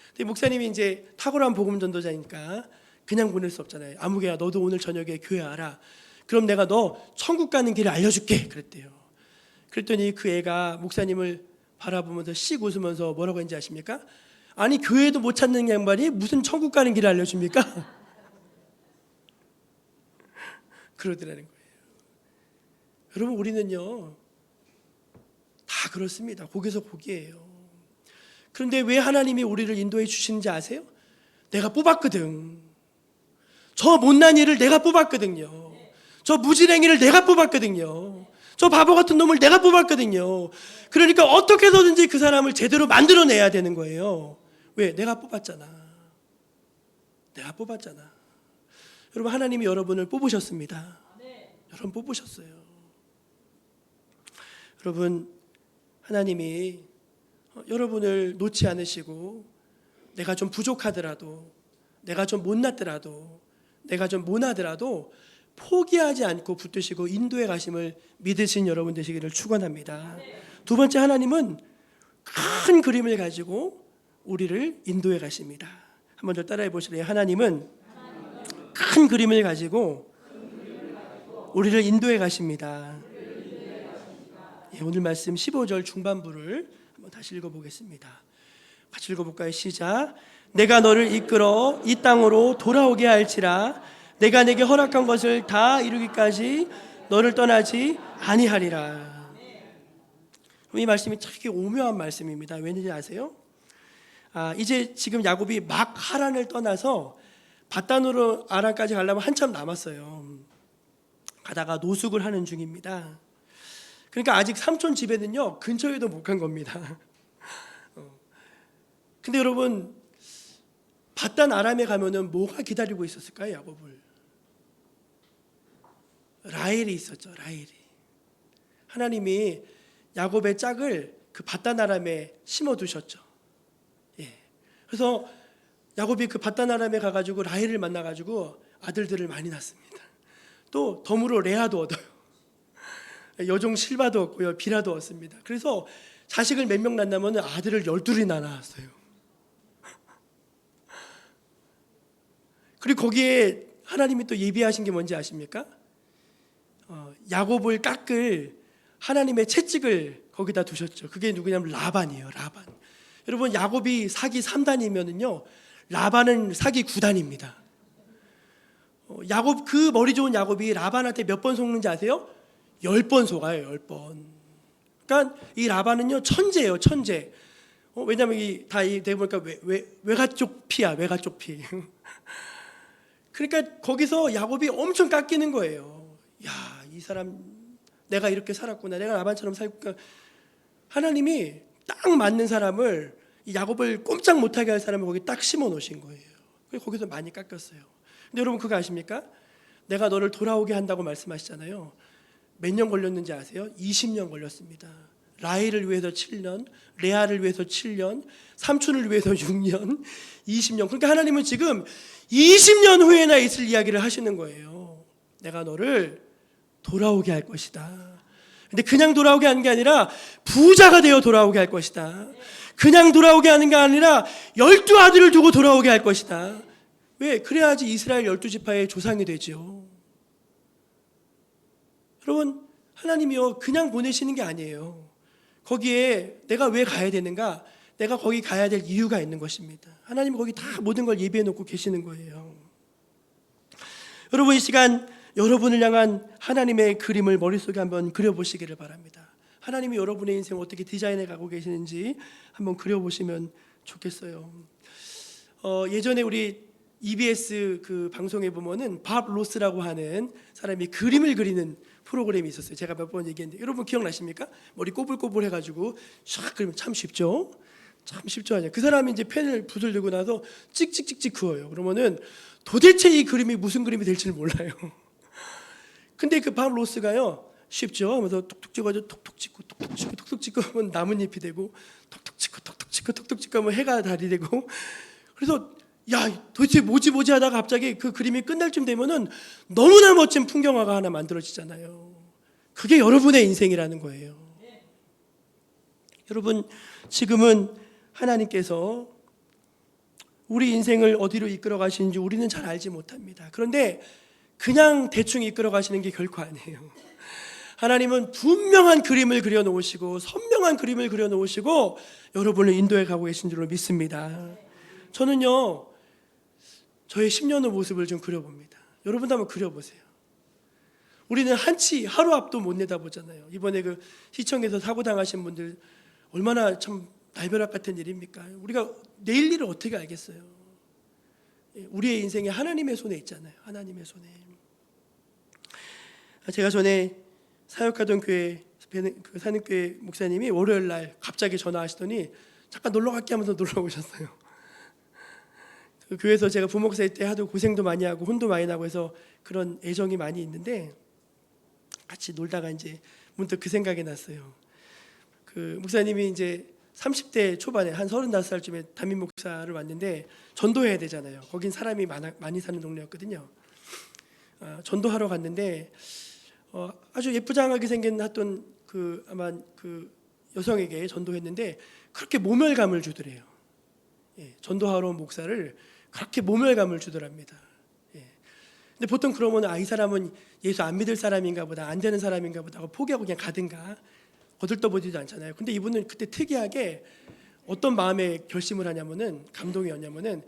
근데 목사님이 이제 탁월한 복음 전도자니까 그냥 보낼 수 없잖아요. 아무개야 너도 오늘 저녁에 교회 알아. 그럼 내가 너 천국 가는 길을 알려줄게 그랬대요. 그랬더니 그 애가 목사님을 바라보면서 씩 웃으면서 뭐라고 했는지 아십니까? 아니 교회도 못 찾는 양반이 무슨 천국 가는 길을 알려줍니까? 그러더라는 거예요. 여러분 우리는요 다 그렇습니다. 거기서 거기에요. 그런데 왜 하나님이 우리를 인도해 주시는지 아세요? 내가 뽑았거든. 저 못난 일을 내가 뽑았거든요. 저 무지랭이를 내가 뽑았거든요. 저 바보 같은 놈을 내가 뽑았거든요. 그러니까 어떻게 해서든지 그 사람을 제대로 만들어내야 되는 거예요. 왜? 내가 뽑았잖아. 내가 뽑았잖아. 여러분 하나님이 여러분을 뽑으셨습니다. 여러분 뽑으셨어요. 여러분 하나님이 여러분을 놓지 않으시고 내가 좀 부족하더라도, 내가 좀 못났더라도, 내가 좀 모나더라도 포기하지 않고 붙드시고 인도해 가심을 믿으신 여러분 되시기를 축원합니다. 두 번째, 하나님은 큰 그림을 가지고 우리를 인도해 가십니다. 한번 더 따라해 보실래요? 하나님은 큰 그림을 가지고 우리를 인도해 가십니다. 예, 오늘 말씀 15절 중반부를 한번 다시 읽어보겠습니다. 같이 읽어볼까요? 시작. 내가 너를 이끌어 이 땅으로 돌아오게 할지라 내가 내게 허락한 것을 다 이루기까지 너를 떠나지 아니하리라. 이 말씀이 되게 오묘한 말씀입니다. 왠지 아세요? 이제 지금 야곱이 막 하란을 떠나서 밧단으로 아란까지 가려면 한참 남았어요. 가다가 노숙을 하는 중입니다. 그러니까 아직 삼촌 집에는요 근처에도 못 간 겁니다. 근데 여러분 밧단 아람에 가면은 뭐가 기다리고 있었을까요? 야곱을. 라헬이 있었죠. 라헬이. 하나님이 야곱의 짝을 그 밧단 아람에 심어두셨죠. 예. 그래서 야곱이 그 밧단 아람에 가가지고 라헬을 만나가지고 아들들을 많이 낳습니다. 또 덤으로 레아도 얻어요. 여종 실바도 얻고요, 비라도 얻습니다. 그래서 자식을 몇 명 낳냐면 아들을 12이나 낳았어요. 그리고 거기에 하나님이 또 예비하신 게 뭔지 아십니까? 야곱을 깎을 하나님의 채찍을 거기다 두셨죠. 그게 누구냐면 라반이에요. 라반. 여러분 야곱이 사기 3단이면은요 라반은 사기 9단입니다. 야곱 그 머리 좋은 야곱이 라반한테 몇 번 속는지 아세요? 10번 속아요. 10번. 그러니까 이 라반은요 천재예요. 천재. 왜냐하면 대보니까 외가 쪽 피야. 외가 쪽 피. 그러니까 거기서 야곱이 엄청 깎이는 거예요. 야, 이 사람 내가 이렇게 살았구나. 내가 라반처럼 살까. 하나님이 딱 맞는 사람을 이 야곱을 꼼짝 못하게 할 사람을 거기 딱 심어 놓으신 거예요. 그래서 거기서 많이 깎였어요. 근데 여러분 그거 아십니까? 내가 너를 돌아오게 한다고 말씀하시잖아요. 몇 년 걸렸는지 아세요? 20년 걸렸습니다. 라헬을 위해서 7년, 레아를 위해서 7년, 삼촌을 위해서 6년, 20년. 그러니까 하나님은 지금 20년 후에나 있을 이야기를 하시는 거예요. 내가 너를 돌아오게 할 것이다. 근데 그냥 돌아오게 하는 게 아니라 부자가 되어 돌아오게 할 것이다. 그냥 돌아오게 하는 게 아니라 12아들을 두고 돌아오게 할 것이다. 왜? 그래야지 이스라엘 12지파의 조상이 되죠. 여러분 하나님이요 그냥 보내시는 게 아니에요. 거기에 내가 왜 가야 되는가? 내가 거기 가야 될 이유가 있는 것입니다. 하나님이 거기 다 모든 걸 예비해 놓고 계시는 거예요. 여러분 이 시간 여러분을 향한 하나님의 그림을 머릿속에 한번 그려보시기를 바랍니다. 하나님이 여러분의 인생을 어떻게 디자인해 가고 계시는지 한번 그려보시면 좋겠어요. 예전에 우리 EBS 그 방송에 보면은 밥 로스라고 하는 사람이 그림을 그리는 프로그램이 있었어요. 제가 몇 번 얘기했는데 여러분 기억나십니까? 머리 꼬불꼬불 해가지고 샥 그리면 참 쉽죠? 참 쉽죠 아니야. 그 사람이 이제 붓을 들고 나서 찍찍찍찍 그어요. 그러면은 도대체 이 그림이 무슨 그림이 될지는 몰라요. 근데 그 밥 로스가요 쉽죠? 하면서 톡톡 찍어가지고 톡톡 찍고 톡톡 찍고 톡톡 찍고 하면 나뭇잎이 되고 톡톡 찍고 톡톡 찍고 톡톡 찍고 하면 해가 달이 되고 그래서 야 도대체 뭐지 하다가 갑자기 그 그림이 끝날 쯤 되면은 너무나 멋진 풍경화가 하나 만들어지잖아요. 그게 여러분의 인생이라는 거예요. 여러분 지금은 하나님께서 우리 인생을 어디로 이끌어 가시는지 우리는 잘 알지 못합니다. 그런데 그냥 대충 이끌어 가시는 게 결코 아니에요. 하나님은 분명한 그림을 그려 놓으시고 선명한 그림을 그려 놓으시고 여러분을 인도해 가고 계신 줄로 믿습니다. 저는요 저의 10년 후 모습을 좀 그려봅니다. 여러분도 한번 그려보세요. 우리는 한치 하루 앞도 못 내다보잖아요. 이번에 그 시청에서 사고 당하신 분들 얼마나 참 날벼락 같은 일입니까? 우리가 내일 일을 어떻게 알겠어요? 우리의 인생이 하나님의 손에 있잖아요. 하나님의 손에. 제가 전에 사역하던 교회 그 산업교회 목사님이 월요일 날 갑자기 전화하시더니 잠깐 놀러 갈게 하면서 놀러 오셨어요. 그 교회에서 제가 부목사 때 하도 고생도 많이 하고 혼도 많이 나고 해서 그런 애정이 많이 있는데 같이 놀다가 이제 문득 그 생각이 났어요. 그 목사님이 이제 30대 초반에 한 35살쯤에 담임 목사를 왔는데 전도해야 되잖아요. 거긴 사람이 많이 사는 동네였거든요. 전도하러 갔는데 아주 예쁘장하게 생긴 어떤 아마 그 여성에게 전도했는데 그렇게 모멸감을 주더래요. 예, 전도하러 온 목사를 그렇게 모멸감을 주더랍니다. 예. 근데 보통 그러면 이 사람은 예수 안 믿을 사람인가 보다, 안 되는 사람인가 보다 하고 포기하고 그냥 가든가 거들떠보지도 않잖아요. 근데 이분은 그때 특이하게 어떤 마음의 결심을 하냐면은, 감동이었냐면은,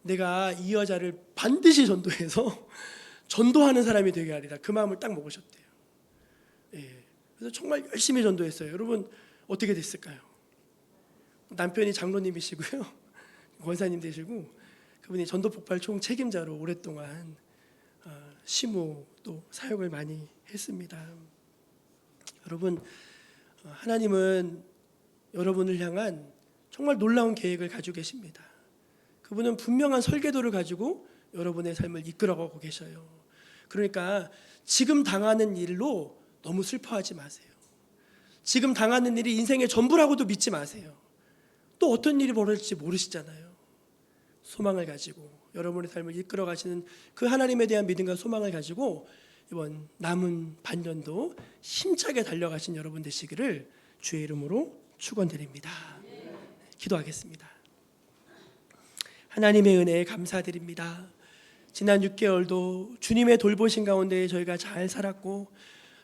내가 이 여자를 반드시 전도해서 전도하는 사람이 되게 하리라, 그 마음을 딱 먹으셨대요. 예. 그래서 정말 열심히 전도했어요. 여러분 어떻게 됐을까요? 남편이 장로님이시고요, 권사님 되시고, 그분이 전도 폭발 총 책임자로 오랫동안 시무 또 사역을 많이 했습니다. 여러분, 하나님은 여러분을 향한 정말 놀라운 계획을 가지고 계십니다. 그분은 분명한 설계도를 가지고 여러분의 삶을 이끌어가고 계셔요. 그러니까 지금 당하는 일로 너무 슬퍼하지 마세요. 지금 당하는 일이 인생의 전부라고도 믿지 마세요. 또 어떤 일이 벌어질지 모르시잖아요. 소망을 가지고 여러분의 삶을 이끌어 가시는 그 하나님에 대한 믿음과 소망을 가지고 이번 남은 반년도 힘차게 달려가신 여러분 되시기를 주의 이름으로 축원드립니다. 기도하겠습니다. 하나님의 은혜에 감사드립니다. 지난 6개월도 주님의 돌보신 가운데 저희가 잘 살았고,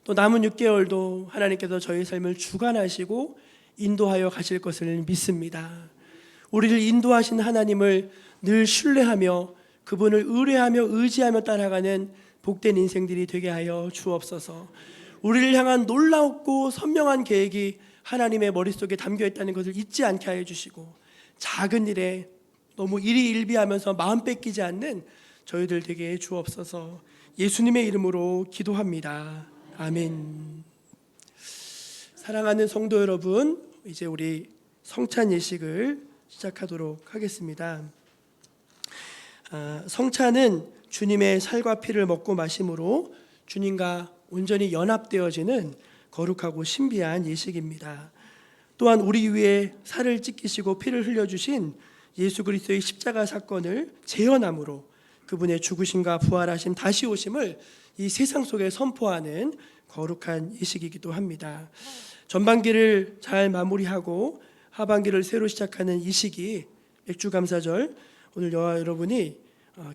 또 남은 6개월도 하나님께서 저희 삶을 주관하시고 인도하여 가실 것을 믿습니다. 우리를 인도하신 하나님을 늘 신뢰하며 그분을 의뢰하며 의지하며 따라가는 복된 인생들이 되게 하여 주옵소서. 우리를 향한 놀랍고 선명한 계획이 하나님의 머릿속에 담겨 있다는 것을 잊지 않게 하여 주시고, 작은 일에 너무 일희일비하면서 마음 뺏기지 않는 저희들 되게 해 주옵소서. 예수님의 이름으로 기도합니다. 아멘. 사랑하는 성도 여러분, 이제 우리 성찬 예식을 시작하도록 하겠습니다. 성찬은 주님의 살과 피를 먹고 마심으로 주님과 온전히 연합되어지는 거룩하고 신비한 예식입니다. 또한 우리 위에 살을 찢기시고 피를 흘려주신 예수 그리스도의 십자가 사건을 재현함으로 그분의 죽으심과 부활하심 다시 오심을 이 세상 속에 선포하는 거룩한 예식이기도 합니다. 전반기를 잘 마무리하고 하반기를 새로 시작하는 이 시기, 맥주감사절, 오늘 저와 여러분이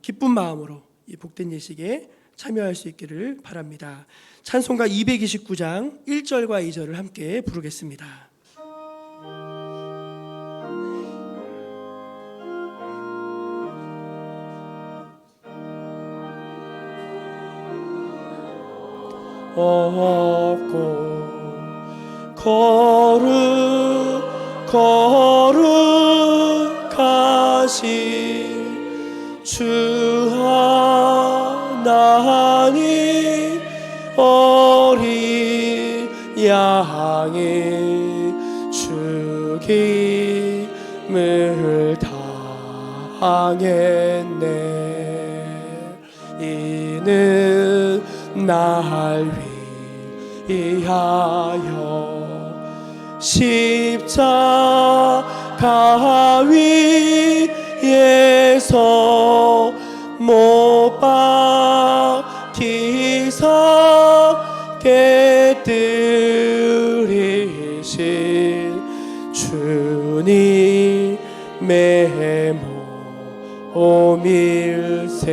기쁜 마음으로 이 복된 예식에 참여할 수 있기를 바랍니다. 찬송가 229장 1절과 2절을 함께 부르겠습니다. 없고 거룩하신 주 하나님, 어린 양이 죽임을 당했네. 이는 날 위하여 십자가 위에서 못 박히사 깨뜨리신 주님의 몸일세.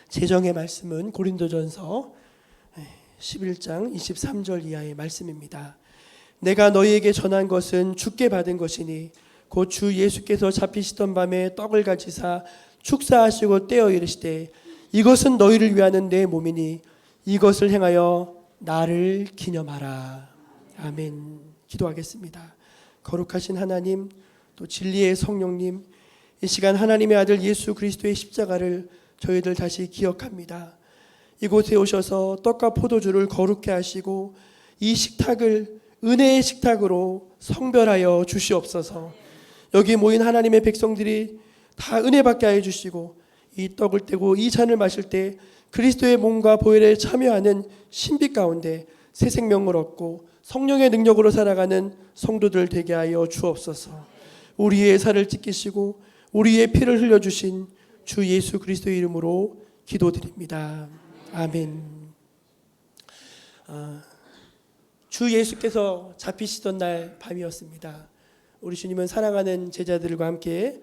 제정의 말씀은 고린도전서 11장 23절 이하의 말씀입니다. 내가 너희에게 전한 것은 주께 받은 것이니 곧 주 예수께서 잡히시던 밤에 떡을 가지사 축사하시고 떼어 이르시되 이것은 너희를 위하는 내 몸이니 이것을 행하여 나를 기념하라. 아멘. 기도하겠습니다. 거룩하신 하나님, 또 진리의 성령님, 이 시간 하나님의 아들 예수 그리스도의 십자가를 저희들 다시 기억합니다. 이곳에 오셔서 떡과 포도주를 거룩케 하시고 이 식탁을 은혜의 식탁으로 성별하여 주시옵소서. 여기 모인 하나님의 백성들이 다 은혜 받게 하여 주시고 이 떡을 떼고 이 잔을 마실 때 그리스도의 몸과 보혈에 참여하는 신비 가운데 새 생명을 얻고 성령의 능력으로 살아가는 성도들 되게 하여 주옵소서. 우리의 살을 찢기시고 우리의 피를 흘려주신 주 예수 그리스도의 이름으로 기도드립니다. 아멘. 주 예수께서 잡히시던 날 밤이었습니다. 우리 주님은 사랑하는 제자들과 함께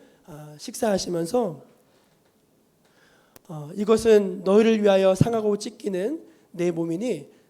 식사하시면서 이것은 너희를 위하여 상하고 찢기는 내 몸이니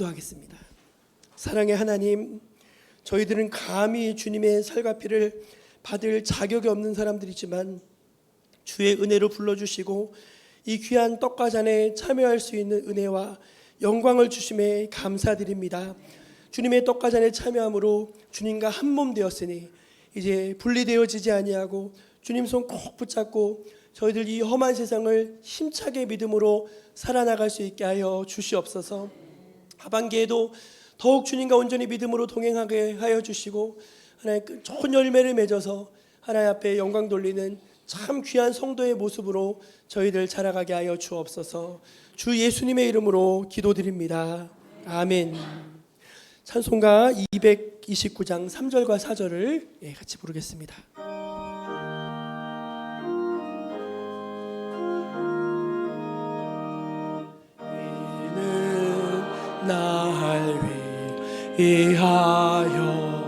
기도하겠습니다. 사랑의 하나님, 저희들은 감히 주님의 살과 피를 받을 자격이 없는 사람들이지만 주의 은혜로 불러주시고 이 귀한 떡과 잔에 참여할 수 있는 은혜와 영광을 주심에 감사드립니다. 주님의 떡과 잔에 참여함으로 주님과 한 몸 되었으니 이제 분리되어지지 아니하고 주님 손 꼭 붙잡고 저희들 이 험한 세상을 힘차게 믿음으로 살아나갈 수 있게 하여 주시옵소서. 하반기에도 더욱 주님과 온전히 믿음으로 동행하게 하여 주시고 하나님 좋은 열매를 맺어서 하나님 앞에 영광 돌리는 참 귀한 성도의 모습으로 저희들 자라가게 하여 주옵소서. 주 예수님의 이름으로 기도드립니다. 아멘. 찬송가 229장 3절과 4절을 같이 부르겠습니다. 이는 날 위하여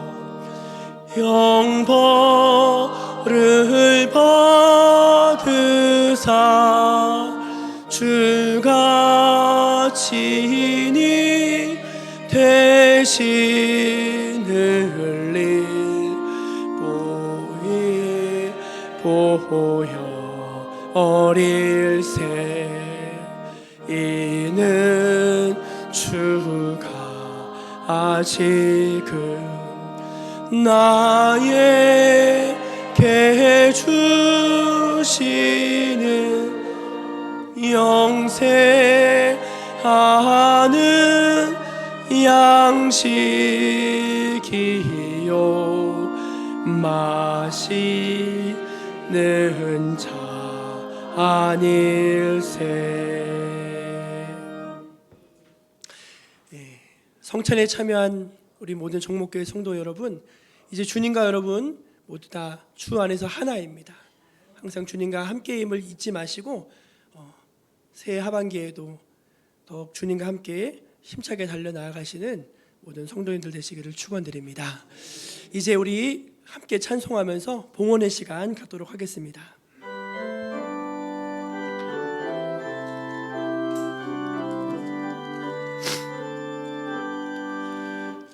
형벌을 받으사 주가 친히 대신 흘린 보여 어릴새 이는 주가 아직은 나에게 주시는 영생하는 양식이요 마시는 자 아닐세. 성찬에 참여한 우리 모든 종목교회 성도 여러분, 이제 주님과 여러분 모두 다 주 안에서 하나입니다. 항상 주님과 함께임을 잊지 마시고 새해 하반기에도 더욱 주님과 함께 힘차게 달려나가시는 모든 성도님들 되시기를 축원드립니다. 이제 우리 함께 찬송하면서 봉헌의 시간 갖도록 하겠습니다.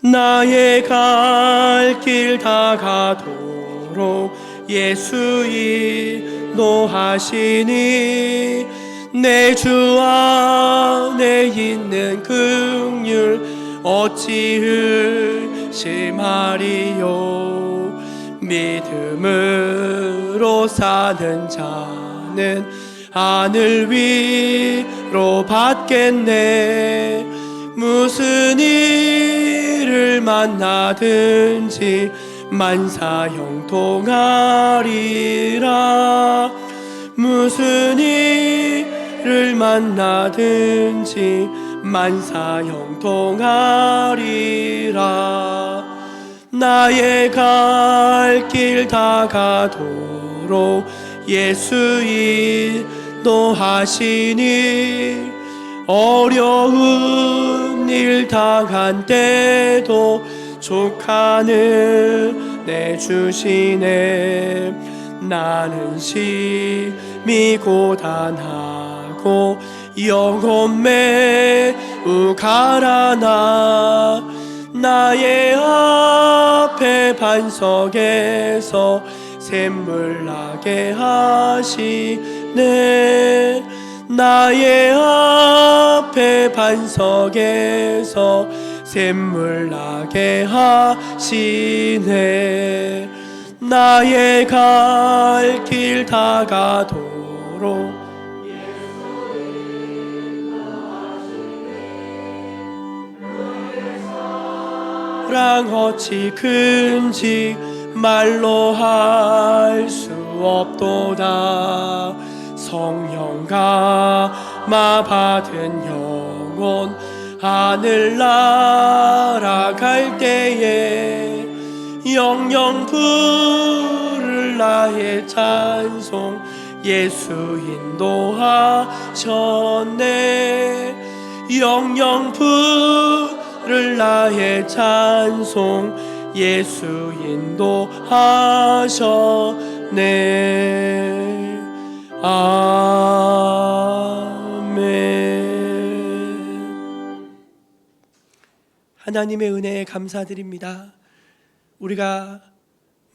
나의 갈 길 다가도록 예수 인도하시니 내 주 안에 있는 긍휼 어찌 의심하리요. 믿음으로 사는 자는 하늘 위로 받겠네. 무슨 일을 만나든지 만사형통하리라. 무슨 일을 만나든지 만사형통하리라. 나의 갈 길 다가도록 예수 인도하시니 어려운 일 당한 때도 족하는 내 주시네. 나는 심히 고단하고 영혼 매우 가라나 나의 앞에 반석에서 샘물 나게 하시네. 나의 앞에 반석에서 샘물 나게 하시네. 나의 갈 길 다가도록 사랑 어찌 큰지 말로 할 수 없도다. 성령 감화 받은 영혼 하늘 날아갈 때에 영영 부를 나의 찬송 예수 인도하셨네. 영영 부를 나의 찬송 예수 인도하셨네. 아멘. 하나님의 은혜에 감사드립니다. 우리가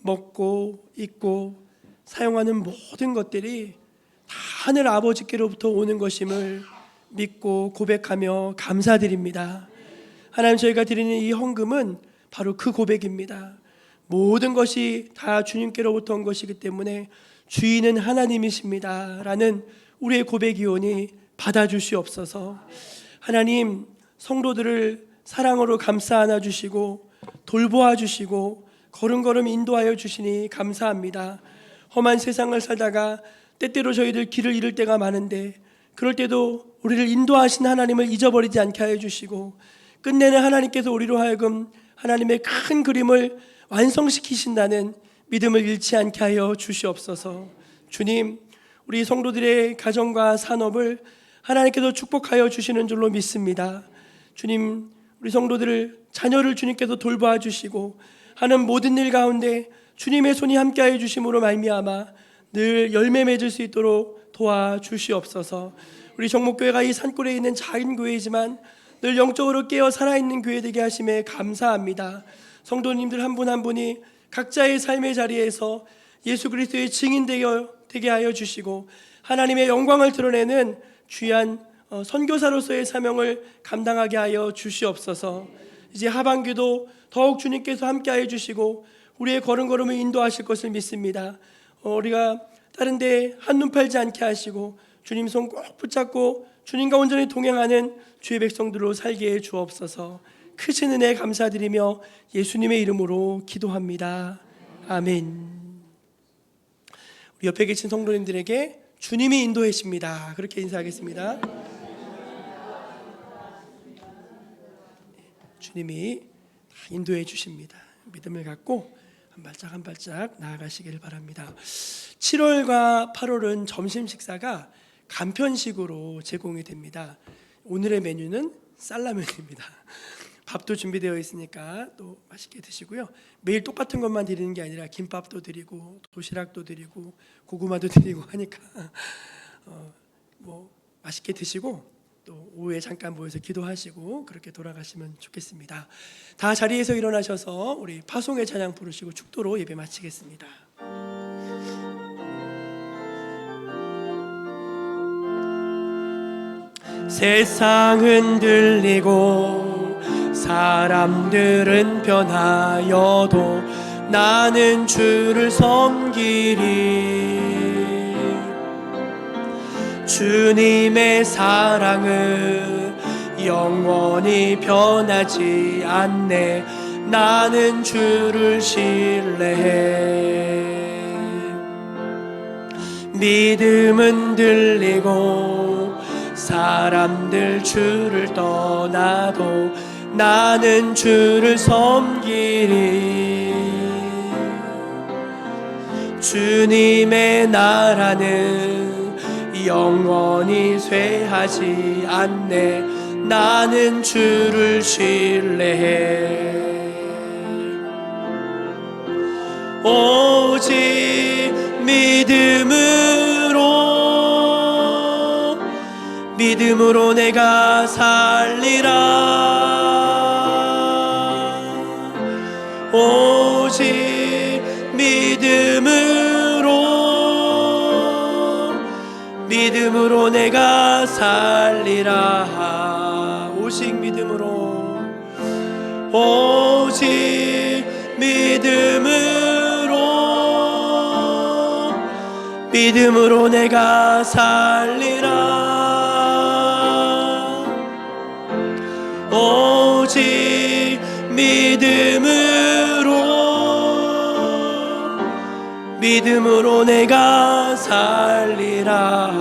먹고 입고 사용하는 모든 것들이 다 하늘 아버지께로부터 오는 것임을 믿고 고백하며 감사드립니다. 하나님, 저희가 드리는 이 헌금은 바로 그 고백입니다. 모든 것이 다 주님께로부터 온 것이기 때문에 주인은 하나님이십니다 라는 우리의 고백이오니 받아주시옵소서. 하나님, 성도들을 사랑으로 감싸 안아주시고 돌보아 주시고 걸음걸음 인도하여 주시니 감사합니다. 험한 세상을 살다가 때때로 저희들 길을 잃을 때가 많은데 그럴 때도 우리를 인도하신 하나님을 잊어버리지 않게 하여 주시고 끝내는 하나님께서 우리로 하여금 하나님의 큰 그림을 완성시키신다는 믿음을 잃지 않게 하여 주시옵소서. 주님, 우리 성도들의 가정과 산업을 하나님께서 축복하여 주시는 줄로 믿습니다. 주님, 우리 성도들을 자녀를 주님께서 돌보아 주시고 하는 모든 일 가운데 주님의 손이 함께하여 주심으로 말미암아 늘 열매 맺을 수 있도록 도와주시옵소서. 우리 정목교회가 이 산골에 있는 작은 교회이지만 늘 영적으로 깨어 살아있는 교회 되게 하심에 감사합니다. 성도님들 한 분 한 분이 각자의 삶의 자리에서 예수 그리스도의 증인 되게 하여 주시고 하나님의 영광을 드러내는 귀한 선교사로서의 사명을 감당하게 하여 주시옵소서. 이제 하반기도 더욱 주님께서 함께하여 주시고 우리의 걸음걸음을 인도하실 것을 믿습니다. 우리가 다른 데 한눈 팔지 않게 하시고 주님 손 꼭 붙잡고 주님과 온전히 동행하는 주의 백성들로 살게 해 주옵소서. 크신 은혜 감사드리며 예수님의 이름으로 기도합니다. 아멘. 우리 옆에 계신 성도님들에게 주님이 인도하십니다 그렇게 인사하겠습니다. 주님이 인도해 주십니다. 믿음을 갖고 한 발짝 한 발짝 나아가시길 바랍니다. 7월과 8월은 점심 식사가 간편식으로 제공이 됩니다. 오늘의 메뉴는 쌀라면입니다. 밥도 준비되어 있으니까 또 맛있게 드시고요. 매일 똑같은 것만 드리는 게 아니라 김밥도 드리고 도시락도 드리고 고구마도 드리고 하니까 맛있게 드시고 또 오후에 잠깐 모여서 기도하시고 그렇게 돌아가시면 좋겠습니다. 다 자리에서 일어나셔서 우리 파송의 찬양 부르시고 축도로 예배 마치겠습니다. 세상 흔들리고 사람들은 변하여도 나는 주를 섬기리. 주님의 사랑은 영원히 변하지 않네. 나는 주를 신뢰해. 믿음은 들리고 사람들 주를 떠나도 나는 주를 섬기리. 주님의 나라는 영원히 쇠하지 않네. 나는 주를 신뢰해. 오직 믿음으로 내가 살리라. 오직 믿음으로 내가 살리라. 오직 믿음으로 내가 살리라. 오직 믿음으로 내가 살리라.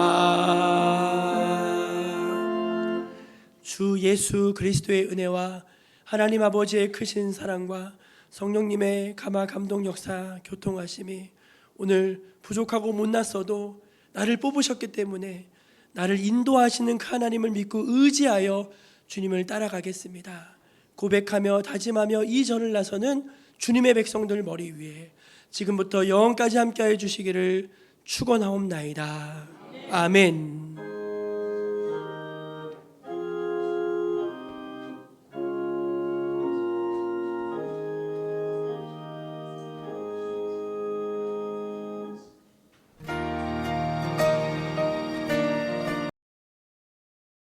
주 예수 그리스도의 은혜와 하나님 아버지의 크신 사랑과 성령님의 감화 감동 역사 교통하심이 오늘 부족하고 못났어도 나를 뽑으셨기 때문에 나를 인도하시는 그 하나님을 믿고 의지하여 주님을 따라가겠습니다. 고백하며 다짐하며 이 절을 나서는 주님의 백성들 머리 위에 지금부터 영원까지 함께하여 주시기를 축원하옵나이다. 아멘.